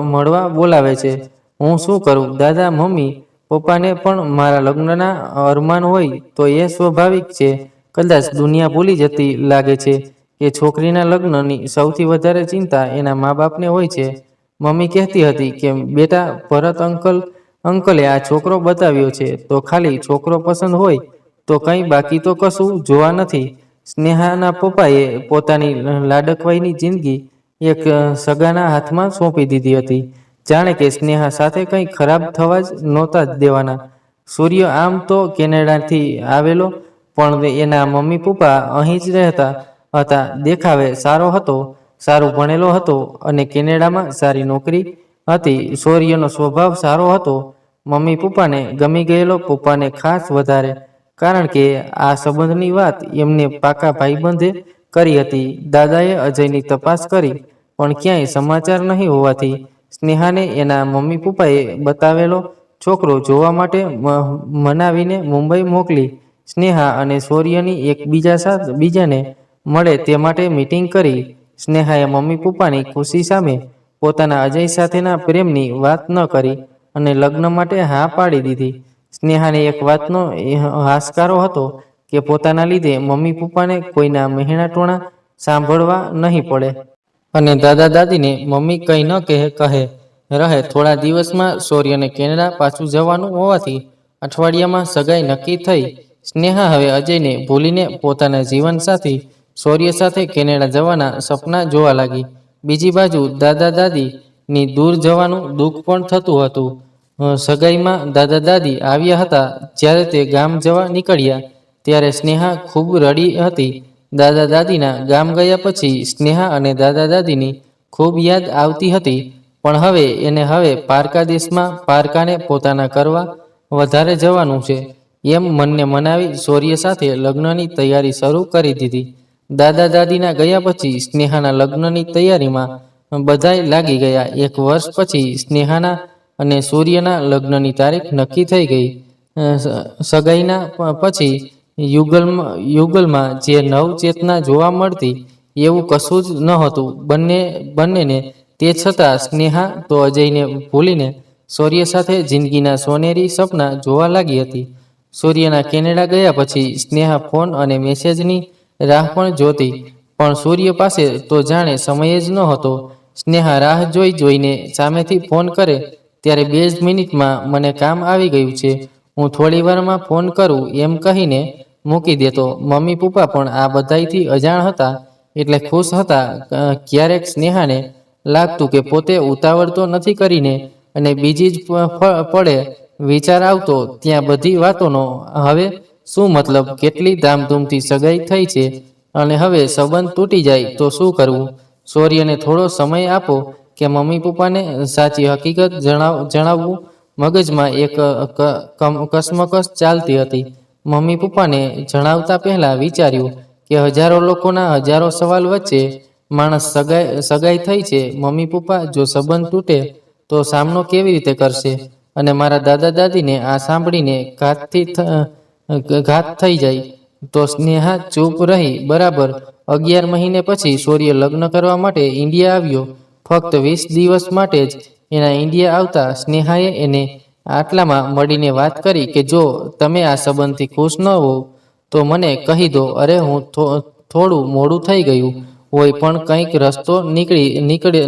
મળવા બોલાવે છે. હું શું કરું? દાદા મમ્મી પપ્પાને પણ મારા લગ્નના અરમાન હોય તો એ સ્વાભાવિક છે. કદાચ દુનિયા ભૂલી જતી લાગે છે કે છોકરીના લગ્નની સૌથી વધારે ચિંતા એના મા બાપને હોય છે. મમ્મી કહેતી હતી કે બેટા ભરત અંકલે આ છોકરો બતાવ્યો છે તો ખાલી છોકરો પસંદ હોય તો કંઈ બાકી તો કશું જોવા નથી. સ્નેહાના પપ્પાએ પોતાની લાડકવાઈની જિંદગી એક સગાના હાથમાં સોંપી દીધી હતી. જાણે કે સ્નેહા સાથે કંઈ ખરાબ થવા જ નહોતા દેવાના. સૂર્ય આમ તો કેનેડાથી આવેલો પણ એના મમ્મી પપ્પા અહીં જ રહેતા હતા. દેખાવે સારો હતો, સારું ભણેલો હતો અને કેનેડામાં સારી નોકરી હતી. સૂર્યનો સ્વભાવ સારો હતો. મમ્મી પપ્પાને ગમી ગયેલો, પપ્પાને ખાસ વધારે, કારણ કે આ સંબંધની વાત એમને પાકા ભાઈબંધે કરી હતી. દાદાએ અજયની તપાસ કરી પણ ક્યાંય સમાચાર નહીં હોવાથી સ્નેહાને એના મમ્મી પપ્પાએ બતાવેલો છોકરો જોવા માટે મનાવીને મુંબઈ મોકલી. સ્નેહા અને સૂર્યની બીજાને મળે તે માટે મીટિંગ કરી. સ્નેહાએ મમ્મી પપ્પાની ખુશી સામે પોતાના અજય સાથેના પ્રેમની વાત ન કરી અને લગ્ન માટે હા પાડી દીધી. સ્નેહાને એક વાતનો હાશકારો હતો કે પોતાના લીધે મમ્મી પપ્પાને કોઈના મહેણા ટોણા સાંભળવા નહીં પડે અને દાદા દાદીને મમ્મી કંઈ ન કહે રહે. થોડા દિવસમાં સૂર્યને કેનેડા પાછું જવાનું હોવાથી અઠવાડિયામાં સગાઈ નક્કી થઈ. સ્નેહા હવે અજયને ભૂલીને પોતાના જીવનસાથી સૂર્ય સાથે કેનેડા જવાના સપના જોવા લાગી. બીજી બાજુ દાદા દાદીની દૂર જવાનું દુઃખ પણ થતું હતું. સગાઈમાં દાદા દાદી આવ્યા હતા. જ્યારે તે ગામ જવા નીકળ્યા ત્યારે સ્નેહા ખૂબ રડી હતી. દાદા દાદીના ગામ ગયા પછી સ્નેહા અને દાદા દાદીની ખૂબ યાદ આવતી હતી. પણ હવે પારકા દેશમાં પારકાને પોતાના કરવા વધારે જવાનું છે એમ મનને મનાવી સૂર્ય સાથે લગ્નની તૈયારી શરૂ કરી દીધી. દાદા દાદીના ગયા પછી સ્નેહાના લગ્નની તૈયારીમાં બધાય લાગી ગયા. એક વર્ષ પછી સ્નેહાના અને સૂર્યના લગ્નની તારીખ નક્કી થઈ ગઈ. સગાઈના પછી યુગલમાં જે નવચેતના જોવા મળતી એવું કશું જ નહોતું બંનેને. તે છતાં સ્નેહા તો અજયને ભૂલીને સૂર્ય સાથે જિંદગીના સોનેરી સપના જોવા લાગી હતી. સૂર્યના કેનેડા ગયા પછી સ્નેહા ફોન અને મેસેજની રાહ પણ જોતી, પણ સૂર્ય પાસે તો જાણે સમય જ નહોતો. સ્નેહા રાહ જોઈને સામેથી ફોન કરે ત્યારે 2 જ મિનિટમાં મને કામ આવી ગયું છે, હું થોડી વારમાં ફોન કરું એમ કહીને મૂકી દેતો. મમ્મી પપ્પા પણ આ બધાયથી અજાણ હતા એટલે ખુશ હતા. ક્યારેક સ્નેહાને લાગતું કે પોતે ઉતાવળ તો નથી કરીને અને બીજી જ પડે વિચાર આવતો ત્યાં બધી વાતોનો હવે શું મતલબ? કેટલી ધામધૂમથી સગાઈ થઈ છે અને હવે સંબંધ તૂટી જાય તો શું કરવું? સૂર્યને થોડો સમય આપો કે મમ્મી પપ્પાને સાચી હકીકત જણાવવું. મગજમાં એક કસમકસ ચાલતી હતી. મમ્મી પપ્પાને જણાવતા પહેલા વિચાર્યું કે હજારો લોકોના હજારો સવાલ વચ્ચે માણસ સગાઈ થઈ છે, મમ્મી પપ્પા, જો સંબંધ તૂટે તો સામનો કેવી રીતે કરશે? અને મારા દાદા દાદીને આ સાંભળીને ઘાત થઈ જાય. તો સ્નેહા ચૂપ રહી. બરાબર 11 મહિને પછી સૂર્ય લગ્ન કરવા માટે ઇન્ડિયા આવ્યો. ફક્ત 20 દિવસ માટે જ એના ઇન્ડિયા આવતા સ્નેહાએ એને આટલામાં મળીને વાત કરી કે જો તમે આ સંબંધથી ખુશ ન હો તો મને કહી દો. અરે હું થોડું મોડું થઈ ગયું હોય પણ કંઈક રસ્તો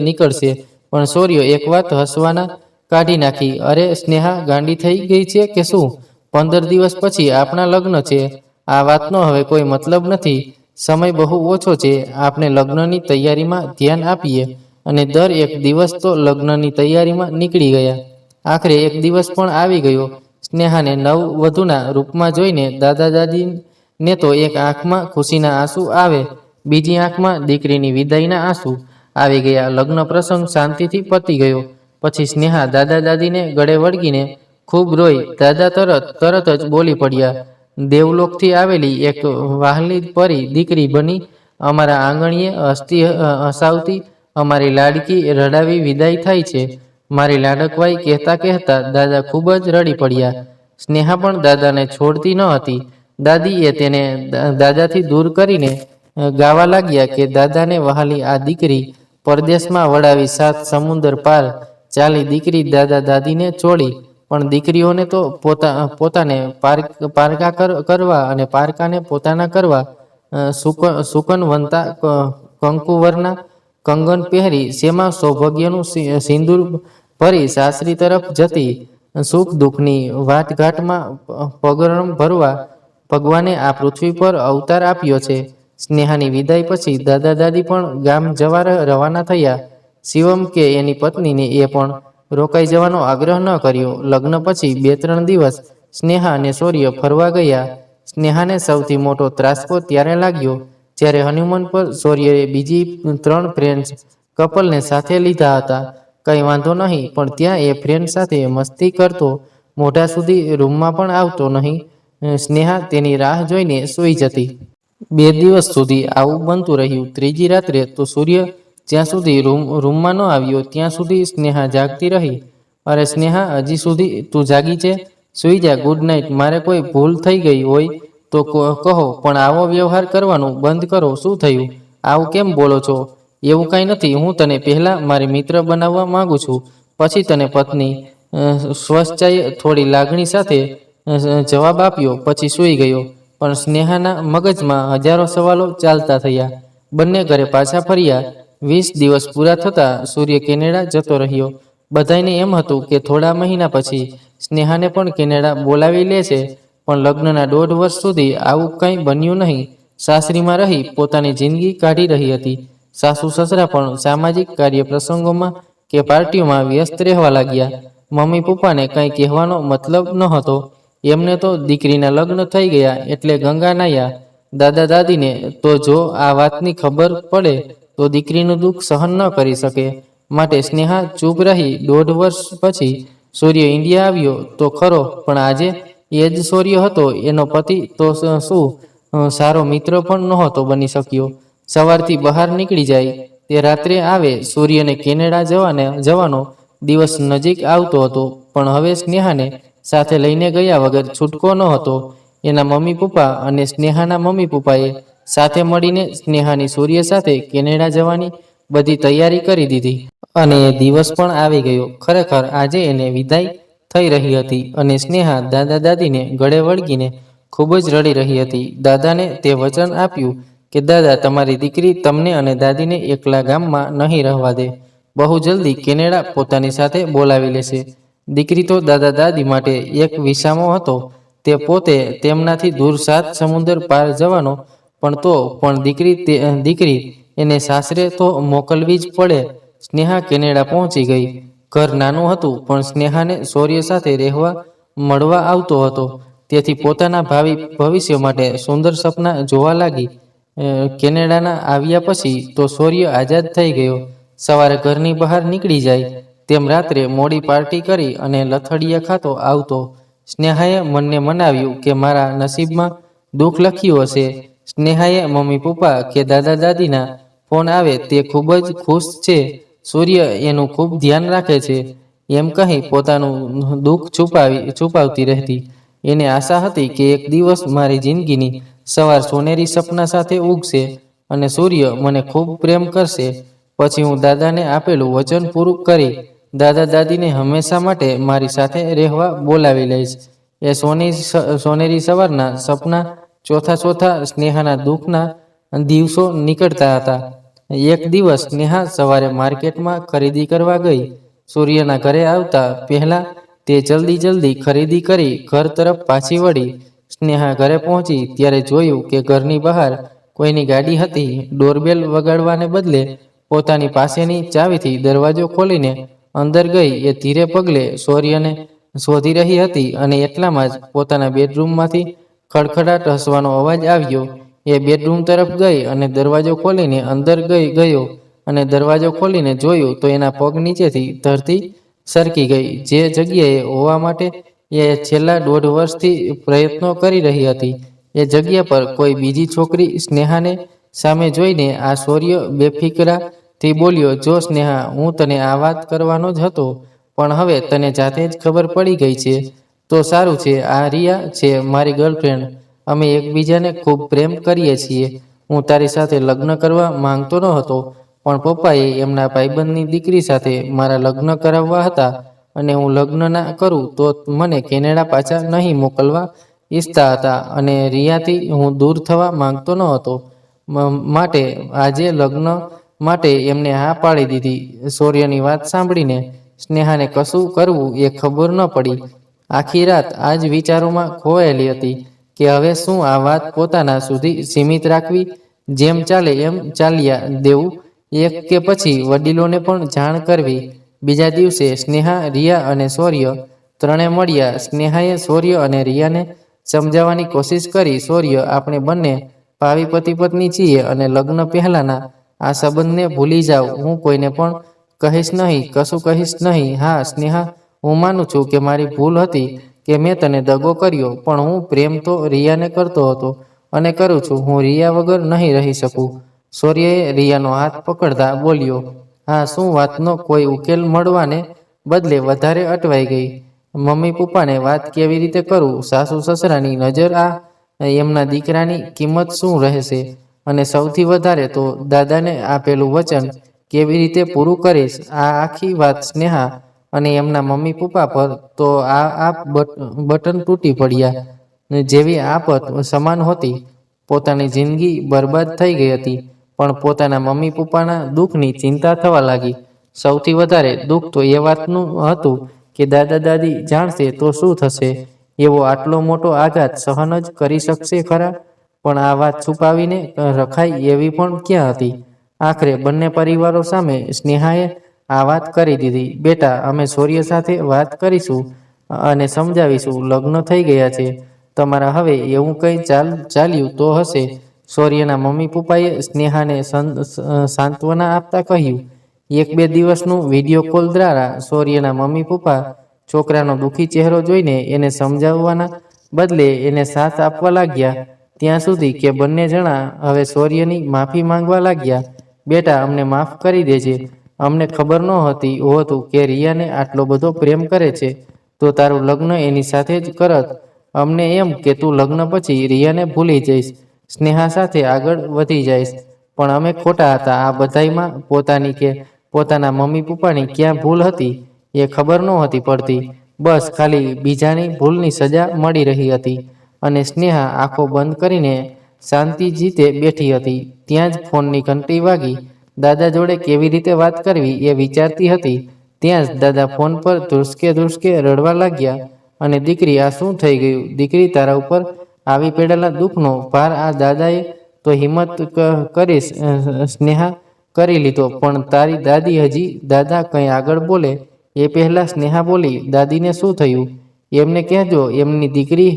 નીકળશે. પણ સૂર્ય એક વાત હસવાના કાઢી નાખી. અરે સ્નેહા ગાંડી થઈ ગઈ છે કે શું? 15 દિવસ પછી આપણા લગ્ન છે. આ વાતનો હવે કોઈ મતલબ નથી. સમય બહુ ઓછો છે. આપણે લગ્નની તૈયારીમાં ધ્યાન આપીએ. અને દર એક દિવસ તો લગ્નની તૈયારીમાં નીકળી ગયા. આખરે એક દિવસ પણ આવી ગયો. સ્નેહાને નવવધુના રૂપમાં જોઈને દાદા દાદીને તો એક આંખમાં ખુશીના આંસુ આવે, બીજી આંખમાં દીકરીની વિદાયના આંસુ આવી ગયા. લગ્ન પ્રસંગ શાંતિથી પતી ગયો. પછી સ્નેહા દાદા દાદીને ગળે વળગીને ખૂબ રોઈ. દાદા તરત જ બોલી પડ્યા, દેવલોકથી આવેલી એક વહાલી પરી દીકરી બની અમારા આંગણીએ હસાવતી અમારી લાડકી રડાવી વિદાય થાય છે. મારી લાડકવાઈ કહેતા દાદા ખૂબ જ રડી પડ્યા. સ્નેહા પણ દાદાને છોડતી ન હતી. દાદીએ તેને દાદાથી દૂર કરીને ગાવા લાગ્યા કે દાદાને વહાલી આ દીકરી પરદેશમાં વળાવી 7 સમુંદર પાર ચાલી દીકરી દાદા દાદીને છોડી. પણ દીકરીઓને તો પોતાને પારકા કરવા અને પારકાને પોતાના કરવા સુકનવંતા કંકુવરના કંગન પહેરી શેમાં સૌભાગ્યનું સિંદૂર ભરી સાસરી તરફ જતી. સુખ દુઃખની વાટઘાટમાં પગરણ ભરવા ભગવાને આ પૃથ્વી પર અવતાર આપ્યો છે. સ્નેહાની વિદાય પછી દાદા દાદી પણ ગામ જવા રવાના થયા. શિવમ કે એની પત્નીને એ પણ રોકાઈ જવાનો આગ્રહ ન કર્યો. લગ્ન પછી 2-3 દિવસ સ્નેહા અને સૂર્ય ફરવા ગયા. સ્નેહાને સૌથી મોટો ત્રાસકો ત્યારે લાગ્યો જ્યારે હનીમૂન પર સૂર્યએ બીજી 3 ફ્રેન્ડ્સ કપલને સાથે લીધા હતા. કંઈ વાંધો નહીં, પણ ત્યાં એ ફ્રેન્ડ સાથે મસ્તી કરતો, મોઢા સુધી રૂમમાં પણ આવતો નહીં. સ્નેહા તેની રાહ જોઈને સૂઈ જતી. 2 દિવસ સુધી આવું બનતું રહ્યું. ત્રીજી રાત્રે તો સૂર્ય જ્યાં સુધી રૂમમાં ન આવ્યો ત્યાં સુધી સ્નેહા જાગતી રહી. અરે સ્નેહા, હજી સુધી તું જાગી છે? સૂઈ જા, ગુડ નાઇટ. મારે કોઈ ભૂલ થઈ ગઈ હોય તો કહો, પણ આવો વ્યવહાર કરવાનું બંધ કરો. શું થયું? આવું કેમ બોલો છો? એવું કંઈ નથી. હું તને પહેલા મારી મિત્ર બનાવવા માંગુ છું, પછી તને પત્ની. સ્વચ્છાએ થોડી લાગણી સાથે જવાબ આપ્યો, પછી સૂઈ ગયો. પણ સ્નેહાના મગજમાં હજારો સવાલો ચાલતા થયા. બંને ઘરે પાછા ફર્યા. 20 દિવસ પૂરા થતાં સૂર્ય કેનેડા જતો રહ્યો. બધાયને એમ હતું કે થોડા મહિના પછી સ્નેહાને પણ કેનેડા બોલાવી લેશે. પણ લગ્નના 1.5 વર્ષ સુધી આવું કંઈ બન્યું નહીં. સાસરીમાં રહી પોતાની જિંદગી કાઢી રહી હતી. સાસુ સસરા પણ સામાજિક કાર્ય પ્રસંગોમાં કે પાર્ટીઓમાં વ્યસ્ત રહેવા લાગ્યા. મમ્મી પપ્પાને કંઈ કહેવાનો મતલબ નહોતો. એમને તો દીકરીના લગ્ન થઈ ગયા એટલે ગંગા નાહ્યા. દાદા દાદીને તો જો આ વાતની ખબર પડે તો દીકરીનું દુઃખ સહન ન કરી શકે. માટે સ્નેહા ચૂપ રહી. 1.5 વર્ષ પછી સૂર્ય ઇન્ડિયા આવ્યો તો ખરો, પણ આજે એ જ સૂર્ય હતો. એનો પતિ તો શું સારો મિત્ર પણ નહોતો બની શક્યો. સવારથી બહાર નીકળી જાય તે રાત્રે આવે. સૂર્યને કેનેડા જવાનો દિવસ નજીક આવતો હતો, પણ હવે સ્નેહાને સાથે લઈને ગયા વગર છૂટકો ન હતો. એના મમ્મી પપ્પા અને સ્નેહાના મમ્મી પપ્પાએ સાથે મળીને સ્નેહાની સૂર્ય સાથે કેનેડા જવાની બધી તૈયારી કરી દીધી. અને એ દિવસ પણ આવી ગયો. ખરેખર આજે એને વિદાય થઈ રહી હતી અને સ્નેહા દાદા દાદીને ગળે વળગીને ખૂબ જ રડી રહી હતી. દાદાને તે વચન આપ્યું કે દાદા, તમારી દીકરી તમને અને દાદીને એકલા ગામમાં નહીં રહેવા દે. બહુ જલ્દી કેનેડા પોતાની સાથે બોલાવી લેશે. દીકરી તો દાદા દાદી માટે એક વિસામો હતો. તે પોતે તેમનાથી દૂર 7 સમુંદર પાર જવાનો પણ દીકરી એને સાસરે તો મોકલવી જ પડે. સ્નેહા કેનેડા પહોંચી ગઈ. ઘર નાનું હતું, પણ સ્નેહાને સૂર્ય સાથે રહેવા મળવા આવતો હતો. તેથી પોતાના ભાવિ ભવિષ્ય માટે સુંદર સપના જોવા લાગી. કેનેડાના આવ્યા પછી તો સૂર્ય આઝાદ થઈ ગયો. સવારે ઘરની બહાર નીકળી જાય તેમ રાત્રે મોડી પાર્ટી કરી અને લથડિયા ખાતો આવતો. સ્નેહાએ મનને મનાવ્યું કે મારા નસીબમાં દુઃખ લખ્યું હશે. સ્નેહાએ મમ્મી પપ્પા કે દાદા દાદીના ફોન આવે તે ખૂબ જ ખુશ છે. સૂર્ય એનું ખૂબ ધ્યાન રાખે છે, એમ કહી પોતાનું દુઃખ છુપાવતી રહેતી. એને આશા હતી કે એક દિવસ મારી જિંદગીની સવાર સોનેરી સપના સાથે ઉગશે અને સૂર્ય મને ખૂબ પ્રેમ કરશે. પછી હું દાદાને આપેલું વચન પૂરું કરી દાદા દાદીને હંમેશા માટે મારી સાથે રહેવા બોલાવી લઈશ. એ સોનેરી સવારના સપના ચોથા ચોથા સ્નેહાના દુઃખના દિવસો નીકળતા હતા. એક દિવસ સ્નેહા સવારે માર્કેટમાં ખરીદી કરવા ગઈ. સૂર્યના ઘરે આવતા પહેલા તે જલ્દી ખરીદી કરી ઘર તરફ પાછી વળી. સ્નેહા ઘરે પહોંચી ત્યારે જોયું કે ઘરની બહાર કોઈની ગાડી હતી. ડોરબેલ વગાડવાને બદલે પોતાની પાસેની ચાવીથી દરવાજો ખોલીને અંદર ગઈ. એ ધીરે પગલે સૂર્યને શોધી રહી હતી અને એટલામાં જ પોતાના બેડરૂમમાંથી ખડખડાટ હસવાનો અવાજ આવ્યો. એ બેડરૂમ તરફ ગઈ અને દરવાજો ખોલીને અંદર ગયો અને દરવાજો ખોલીને જોયું તો એના પગ નીચેથી ધરતી સરકી ગઈ. જે જગ્યાએ હોવા માટે એ છેલ્લા 1.5 વર્ષથી પ્રયત્નો કરી રહી હતી, એ જગ્યા પર કોઈ બીજી છોકરી. સ્નેહાને સામે જોઈને આ સૂર્ય બેફિકરાથી બોલ્યો, જો સ્નેહા, હું તને આ વાત કરવાનો જ હતો, પણ હવે તને જાતે જ ખબર પડી ગઈ છે તો સારું છે. આ રિયા છે મારી ગર્લફ્રેન્ડ. અમે એકબીજાને ખૂબ પ્રેમ કરીએ છીએ. હું તારી સાથે લગ્ન કરવા માંગતો ન હતો, પણ પપ્પાએ એમના ભાઈબંધની દીકરી સાથે મારા લગ્ન કરાવવા હતા અને હું લગ્ન ના કરું તો મને કેનેડા પાછા નહીં મોકલવા ઈચ્છતા હતા અને રિયાથી હું દૂર થવા માંગતો ન હતો. માટે આજે લગ્ન માટે એમને હા પાડી દીધી. સૂર્યની વાત સાંભળીને સ્નેહાને કશું કરવું એ ખબર ન પડી. આખી રાત આ જ વિચારોમાં ખોવાયેલી હતી કે હવે શું આ વાત પોતાના સુધી સીમિત રાખવી, જેમ ચાલે એમ ચાલ્યા દેવું, એક કે પછી વડીલોને પણ જાણ કરવી. બીજા દિવસે સ્નેહા, રિયા અને સૂર્ય ત્રણે મળ્યા. સ્નેહાએ સૂર્ય અને રિયાને સમજાવવાની કોશિશ કરી, સૂર્ય, આપણે બંને ભાવિ પતિ પત્ની છીએ અને લગ્ન પહેલાના આ સંબંધને ભૂલી જાઓ. હું કોઈને પણ કહીશ નહીં, કશું કહીશ નહીં. હા સ્નેહા, હું માનું છું કે મારી ભૂલ હતી કે મેં તને દગો કર્યો, પણ હું પ્રેમ તો રિયાને કરતો હતો અને કરું છું. હું રિયા વગર નહીં રહી શકું. સૂર્યએ રિયાનો હાથ પકડતા બોલ્યો, હા શું વાતનો કોઈ ઉકેલ મળવાને બદલે વધારે અટવાઈ ગઈ. મમ્મી પપ્પાને વાત કેવી રીતે કરું, સાસુ સસરાની નજર, આ એમના દીકરાની કિંમત શું રહેશે, અને સૌથી વધારે તો દાદાને આપેલું વચન કેવી રીતે પૂરું કરીશ. આ આખી વાત સ્નેહા અને એમના મમ્મી પપ્પા પર તો આ બટન તૂટી પડ્યા જેવી આફત સમાન હતી. પોતાની જિંદગી બરબાદ થઈ ગઈ હતી, પણ પોતાના મમ્મી પપ્પાના દુઃખની ચિંતા થવા લાગી. સૌથી વધારે દુઃખ તો એ વાતનું હતું કે દાદા દાદી જાણશે તો શું થશે. એવો આટલો મોટો આઘાત સહન જ કરી શકશે ખરા, પણ આ વાત છુપાવીને રખાય એવી પણ ક્યાં હતી. આખરે બંને પરિવારો સામે સ્નેહાએ આ વાત કરી દીધી. બેટા, અમે સૂર્ય સાથે વાત કરીશું અને સમજાવીશું. લગ્ન થઈ ગયા છે તમારા, હવે એવું કંઈ ચાલ્યું તો હશે. સૂર્યના મમ્મી પપ્પાએ સ્નેહાને સાંત્વના આપતા કહ્યું. 1-2 દિવસનું વિડીયો કોલ દ્વારા સૂર્યના મમ્મી પપ્પા છોકરાનો દુઃખી ચહેરો જોઈને એને સમજાવવાના બદલે એને સાથ આપવા લાગ્યા, ત્યાં સુધી કે બંને જણા હવે સૂર્યની માફી માંગવા લાગ્યા. બેટા, અમને માફ કરી દેજે. અમને ખબર નહોતી હોતું કે રિયાને આટલો બધો પ્રેમ કરે છે તો તારું લગ્ન એની સાથે જ કરત. અમને એમ કે તું લગ્ન પછી રિયાને ભૂલી જઈશ, સ્નેહા સાથે આગળ વધી જઈશ, પણ અમે ખોટા હતા. આ બધાયમાં પોતાની કે પોતાના મમ્મી પપ્પાની ક્યાં ભૂલ હતી એ ખબર નહોતી પડતી. બસ ખાલી બીજાની ભૂલની સજા મળી રહી હતી અને સ્નેહા આંખો બંધ કરીને શાંતિ જીતે બેઠી હતી. ત્યાં જ ફોનની ઘંટી વાગી. દાદા જોડે કેવી રીતે વાત કરવી એ વિચારતી હતી ત્યાં જ દાદા ફોન પર ધ્રુસકે રડવા લાગ્યા. અને દીકરી, આ શું થઈ ગયું? દીકરી, તારા ઉપર આવી પડેલા દુઃખનો ભાર આ દાદાએ તો હિંમત કરી સ્નેહા કરી લીધો, પણ તારી દાદી હજી. દાદા કંઈ આગળ બોલે એ પહેલા સ્નેહા બોલી, દાદીને શું થયું? એમને કહેજો એમની દીકરી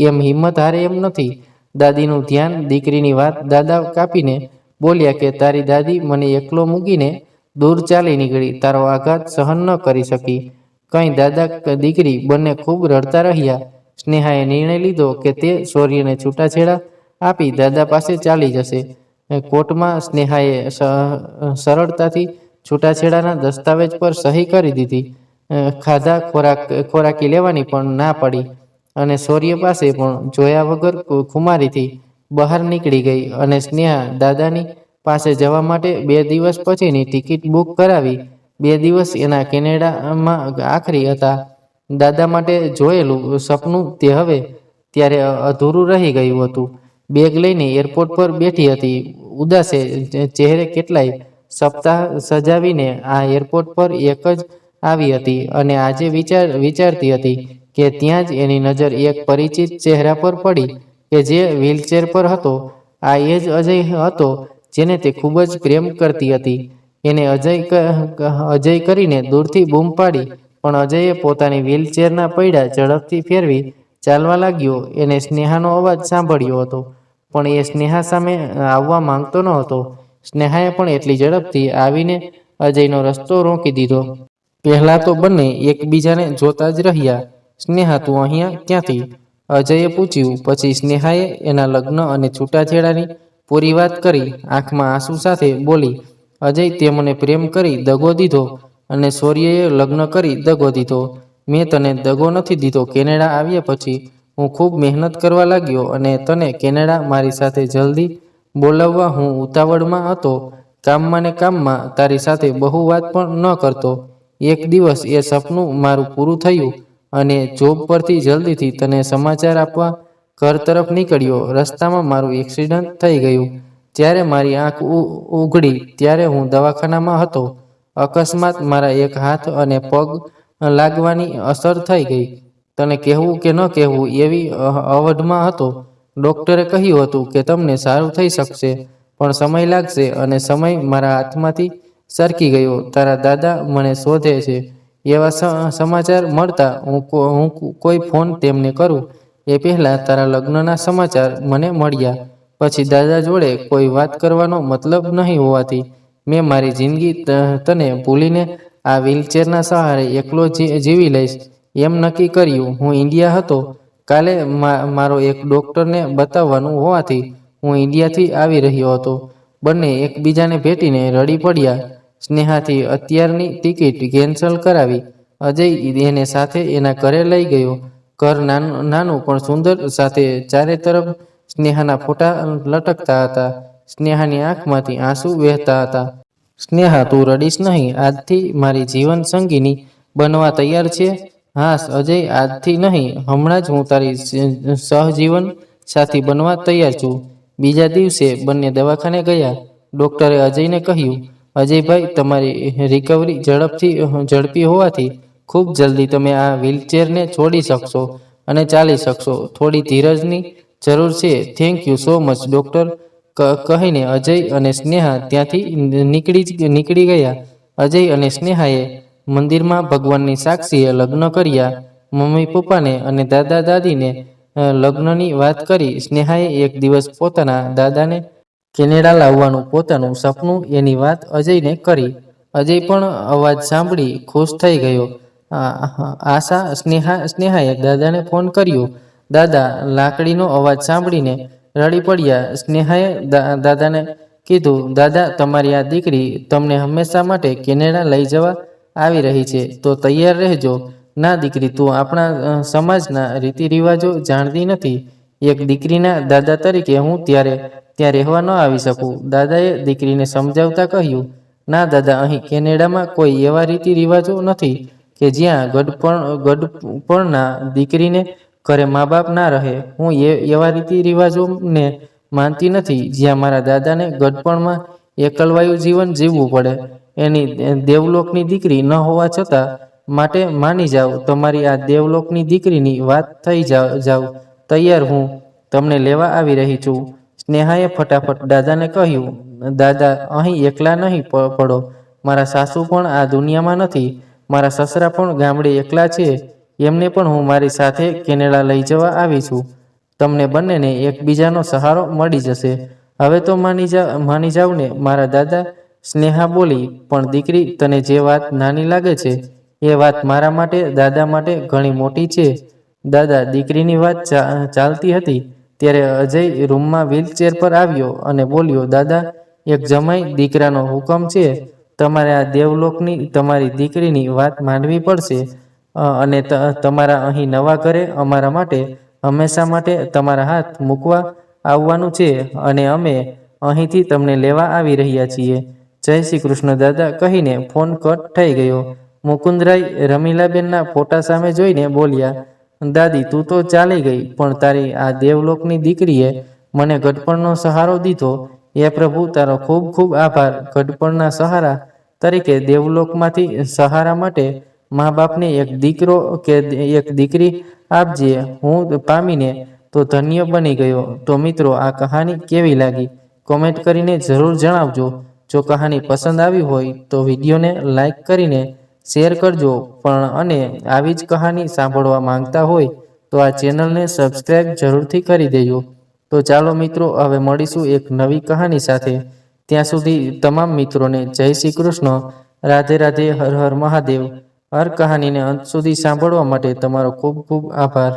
એમ હિંમત હારે એમ નથી. દાદીનું ધ્યાન દીકરીની વાત દાદા કાપીને બોલ્યા કે તારી દાદી મને એકલો મૂકીને દૂર ચાલી નીકળી, તારો આઘાત સહન ન કરી શકી. કંઈ દાદા દીકરી બંને ખૂબ રડતા રહ્યા. સ્નેહાએ નિર્ણય લીધો કે તે સૂર્યને છૂટાછેડા આપી દાદા પાસે ચાલી જશે. કોર્ટમાં સ્નેહાએ સરળતાથી છૂટાછેડાના દસ્તાવેજ પર સહી કરી દીધી. ખાધા ખોરાકી લેવાની પણ ના પડી અને શૌર્ય પાસે પણ જોયા વગર ખુમારીથી બહાર નીકળી ગઈ અને સ્નેહા દાદાની પાસે જવા માટે 2 દિવસ પછીની ટિકિટ બુક કરાવી. 2 દિવસ એના કેનેડામાં આખરી હતા. દાદા માટે જોયેલું સપનું તે હવે ત્યારે અધૂરું રહી ગયું હતું. બેગ લઈને એરપોર્ટ પર બેઠી હતી. ઉદાસે ચહેરે કેટલાય સપ્તાહ સજાવીને આ એરપોર્ટ પર એક જ આવી હતી અને આજે વિચારતી હતી કે ત્યાં જ એની નજર એક પરિચિત ચહેરા પર પડી કે જે વ્હીલચેર પર હતો. આ એ જ અજય હતો જેને તે ખૂબ જ પ્રેમ કરતી હતી. એને અજય કરીને દૂરથી બૂમ પાડી, પણ અજયે પોતાની વ્હીલચેરના પૈડા ઝડપથી ફેરવી ચાલવા લાગ્યો. એને સ્નેહાનો અવાજ સાંભળ્યો હતો, પણ એ સ્નેહા સામે આવવા માંગતો ન હતો. સ્નેહાએ પણ એટલી ઝડપથી આવીને અજયનો રસ્તો રોકી દીધો. પહેલા તો બંને એકબીજાને જોતા જ રહ્યા. સ્નેહા, તું અહીંયા ક્યાંથી? અજયે પૂછ્યું. પછી સ્નેહાએ એના લગ્ન અને છૂટાછેડાની પૂરી વાત કરી. આંખમાં આંસુ સાથે બોલી, અજય, તે મને પ્રેમ કરી દગો દીધો અને શૌર્યએ લગ્ન કરી દગો દીધો. મેં તને દગો નથી દીધો. કેનેડા આવ્યા પછી હું ખૂબ મહેનત કરવા લાગ્યો અને તને કેનેડા મારી સાથે જલ્દી બોલાવવા હું ઉતાવળમાં હતો. કામમાં ને કામમાં તારી સાથે બહુ વાત પણ ન કરતો. એક દિવસ એ સપનું મારું પૂરું થયું અને જોબ પરથી જલ્દીથી તને સમાચાર આપવા ઘર તરફ નીકળ્યો. રસ્તામાં મારું એક્સિડન્ટ થઈ ગયું. જ્યારે મારી આંખ ઉઘડી ત્યારે હું દવાખાનામાં હતો. અકસ્માત મારા એક હાથ અને પગ લાગવાની અસર થઈ ગઈ. તને કહેવું કે ન કહેવું એવી અવઢમાં હતો. ડોક્ટરે કહ્યું હતું કે તમને સારું થઈ શકશે, પણ સમય લાગશે અને સમય મારા હાથમાંથી સરકી ગયો. તારા દાદા મને શોધે છે. એવા સમાચાર મળતા હું કોઈ ફોન તેમને કરું એ પહેલાં તારા લગ્નના સમાચાર મને મળ્યા. પછી દાદા જોડે કોઈ વાત કરવાનો મતલબ નહીં હોવાથી મેં મારી જિંદગી તને ભૂલીને આ વ્હીલચેરના સહારે એકલો જીવી લઈશ એમ નક્કી કર્યું. હું ઇન્ડિયા હતો. કાલે મારો એક ડૉક્ટરને બતાવવાનું હોવાથી હું ઇન્ડિયાથી આવી રહ્યો હતો. બંને એકબીજાને ભેટીને રડી પડ્યા. સ્નેહાથી અત્યારની ટિકિટ કેન્સલ કરાવી. અજય એને સાથે એના ઘરે લઈ ગયો. ઘર નાનું પણ સુંદર, સાથે ચારે તરફ સ્નેહાના ફોટા લટકતા હતા. સ્નેહાની આંખમાંથી આંસુ વહેતા હતા. સ્નેહા, તું રડીશ નહીં. આજથી મારી જીવન સંગીની બનવા તૈયાર છે? હાશ અજય, આજથી નહીં, હમણાં જ હું તારી સહજીવન સાથી બનવા તૈયાર છું. બીજા દિવસે બંને દવાખાને ગયા. ડૉક્ટરે અજયને કહ્યું, અજયભાઈ, તમારી રિકવરી ઝડપી હોવાથી ખૂબ જલ્દી તમે આ વ્હીલચેરને છોડી શકશો અને ચાલી શકશો. થોડી ધીરજની જરૂર છે. Thank you so much doctor, કહીને અજય અને સ્નેહા ત્યાંથી નીકળી ગયા. અજય અને સ્નેહાએ મંદિરમાં ભગવાનની સાક્ષીએ લગ્ન કર્યા. મમ્મી પપ્પાને અને દાદા દાદીને લગ્નની વાત કરી. સ્નેહાએ એક દિવસ પોતાના દાદાને કેનેડા લાવવાનું પોતાનું સપનું એની વાત અજયને કરી. અજય પણ અવાજ સાંભળી ખુશ થઈ ગયો. સ્નેહાએ દાદાને ફોન કર્યો. દાદા લાકડીનો અવાજ સાંભળીને રડી પડ્યા. સ્નેહાએ દાદાને કીધું, દાદા, તમારી આ દીકરી તમને હંમેશા માટે કેનેડા લઈ જવા આવી રહી છે, તો તૈયાર રહેજો. ના દીકરી, તું આપણા સમાજના રીતિરિવાજો જાણતી નથી. એક દીકરીના દાદા તરીકે હું ત્યાં રહેવા ન આવી શકું. દાદાએ દીકરીને સમજાવતા કહ્યું, ના દાદા, અહીં કેનેડામાં કોઈ એવા રીતિરિવાજો નથી કે જ્યાં ગડપણના દીકરીને ઘરે મા બાપ ના રહે. હું એવા રીતિરિવાજોને માનતી નથી જ્યાં મારા દાદાને ગડપણમાં એકલવાયું જીવન જીવવું પડે. એની દેવલોકની દીકરી ન હોવા છતાં માટે માની જાઓ. તમારી આ દેવલોકની દીકરીની વાત થઈ જાવ તૈયાર, હું તમને લેવા આવી રહી છું. સ્નેહાએ ફટાફટ દાદાને કહ્યું, દાદા, અહીં એકલા નહીં પડો. મારા સાસુ પણ આ દુનિયામાં નથી. મારા સસરા પણ ગામડે એકલા છે. એમને પણ હું મારી સાથે કેનેડા લઈ જવા આવી છું. તમને બંનેને એકબીજાનો સહારો મળી જશે. હવે તો માની જાવ ને મારા દાદા. સ્નેહા બોલી, પણ દીકરી, તને જે વાત નાની લાગે છે એ વાત મારા માટે, દાદા માટે ઘણી મોટી છે. દાદા, દીકરીની વાત ચાલતી હતી ત્યારે અજય રૂમમાં વ્હીલચેર પર આવ્યો અને બોલ્યો, દાદા, એક જમાઈ દીકરાનો હુકમ છે. તમારે આ દેવલોકની તમારી દીકરીની વાત માંડવી પડશે અને તમારા અહીં નવા ઘરે અમારા માટે હંમેશા માટે તમારા હાથ મૂકવા આવવાનું છે અને અમે અહીંથી તમને લેવા આવી રહ્યા છીએ. જય શ્રી કૃષ્ણ દાદા કહીને ફોન કટ થઈ ગયો. મુકુંદરાય રમીલાબેનના ફોટા સામે જોઈને બોલ્યા, દાદી, તું તો ચાલી ગઈ, પણ તારી આ દેવલોકની દીકરીએ મને ગઢપણનો સહારો દીધો. એ પ્રભુ, તારો ખૂબ ખૂબ આભાર. ગઢપણના સહારા તરીકે દેવલોકમાંથી સહારા માટે મા બાપને એક દીકરો કે એક દીકરી આપજે. હું પામીને તો ધન્ય બની ગયો. તો મિત્રો, આ કહાની કેવી લાગી કોમેન્ટ કરીને જરૂર જણાવજો. જો કહાની પસંદ આવી હોય તો વિડીયોને લાઈક કરીને શેર કરજો. પણ અને આવી જ કહાની સાંભળવા માંગતા હોય તો આ ચેનલને સબસ્ક્રાઈબ જરૂરથી કરી દેજો. તો ચાલો મિત્રો, હવે મળીશું એક નવી કહાની સાથે. ત્યાં સુધી તમામ મિત્રોને જય શ્રી કૃષ્ણ, રાધે રાધે, હર હર મહાદેવ. હર કહાનીને અંત સુધી સાંભળવા માટે તમારો ખૂબ ખૂબ આભાર.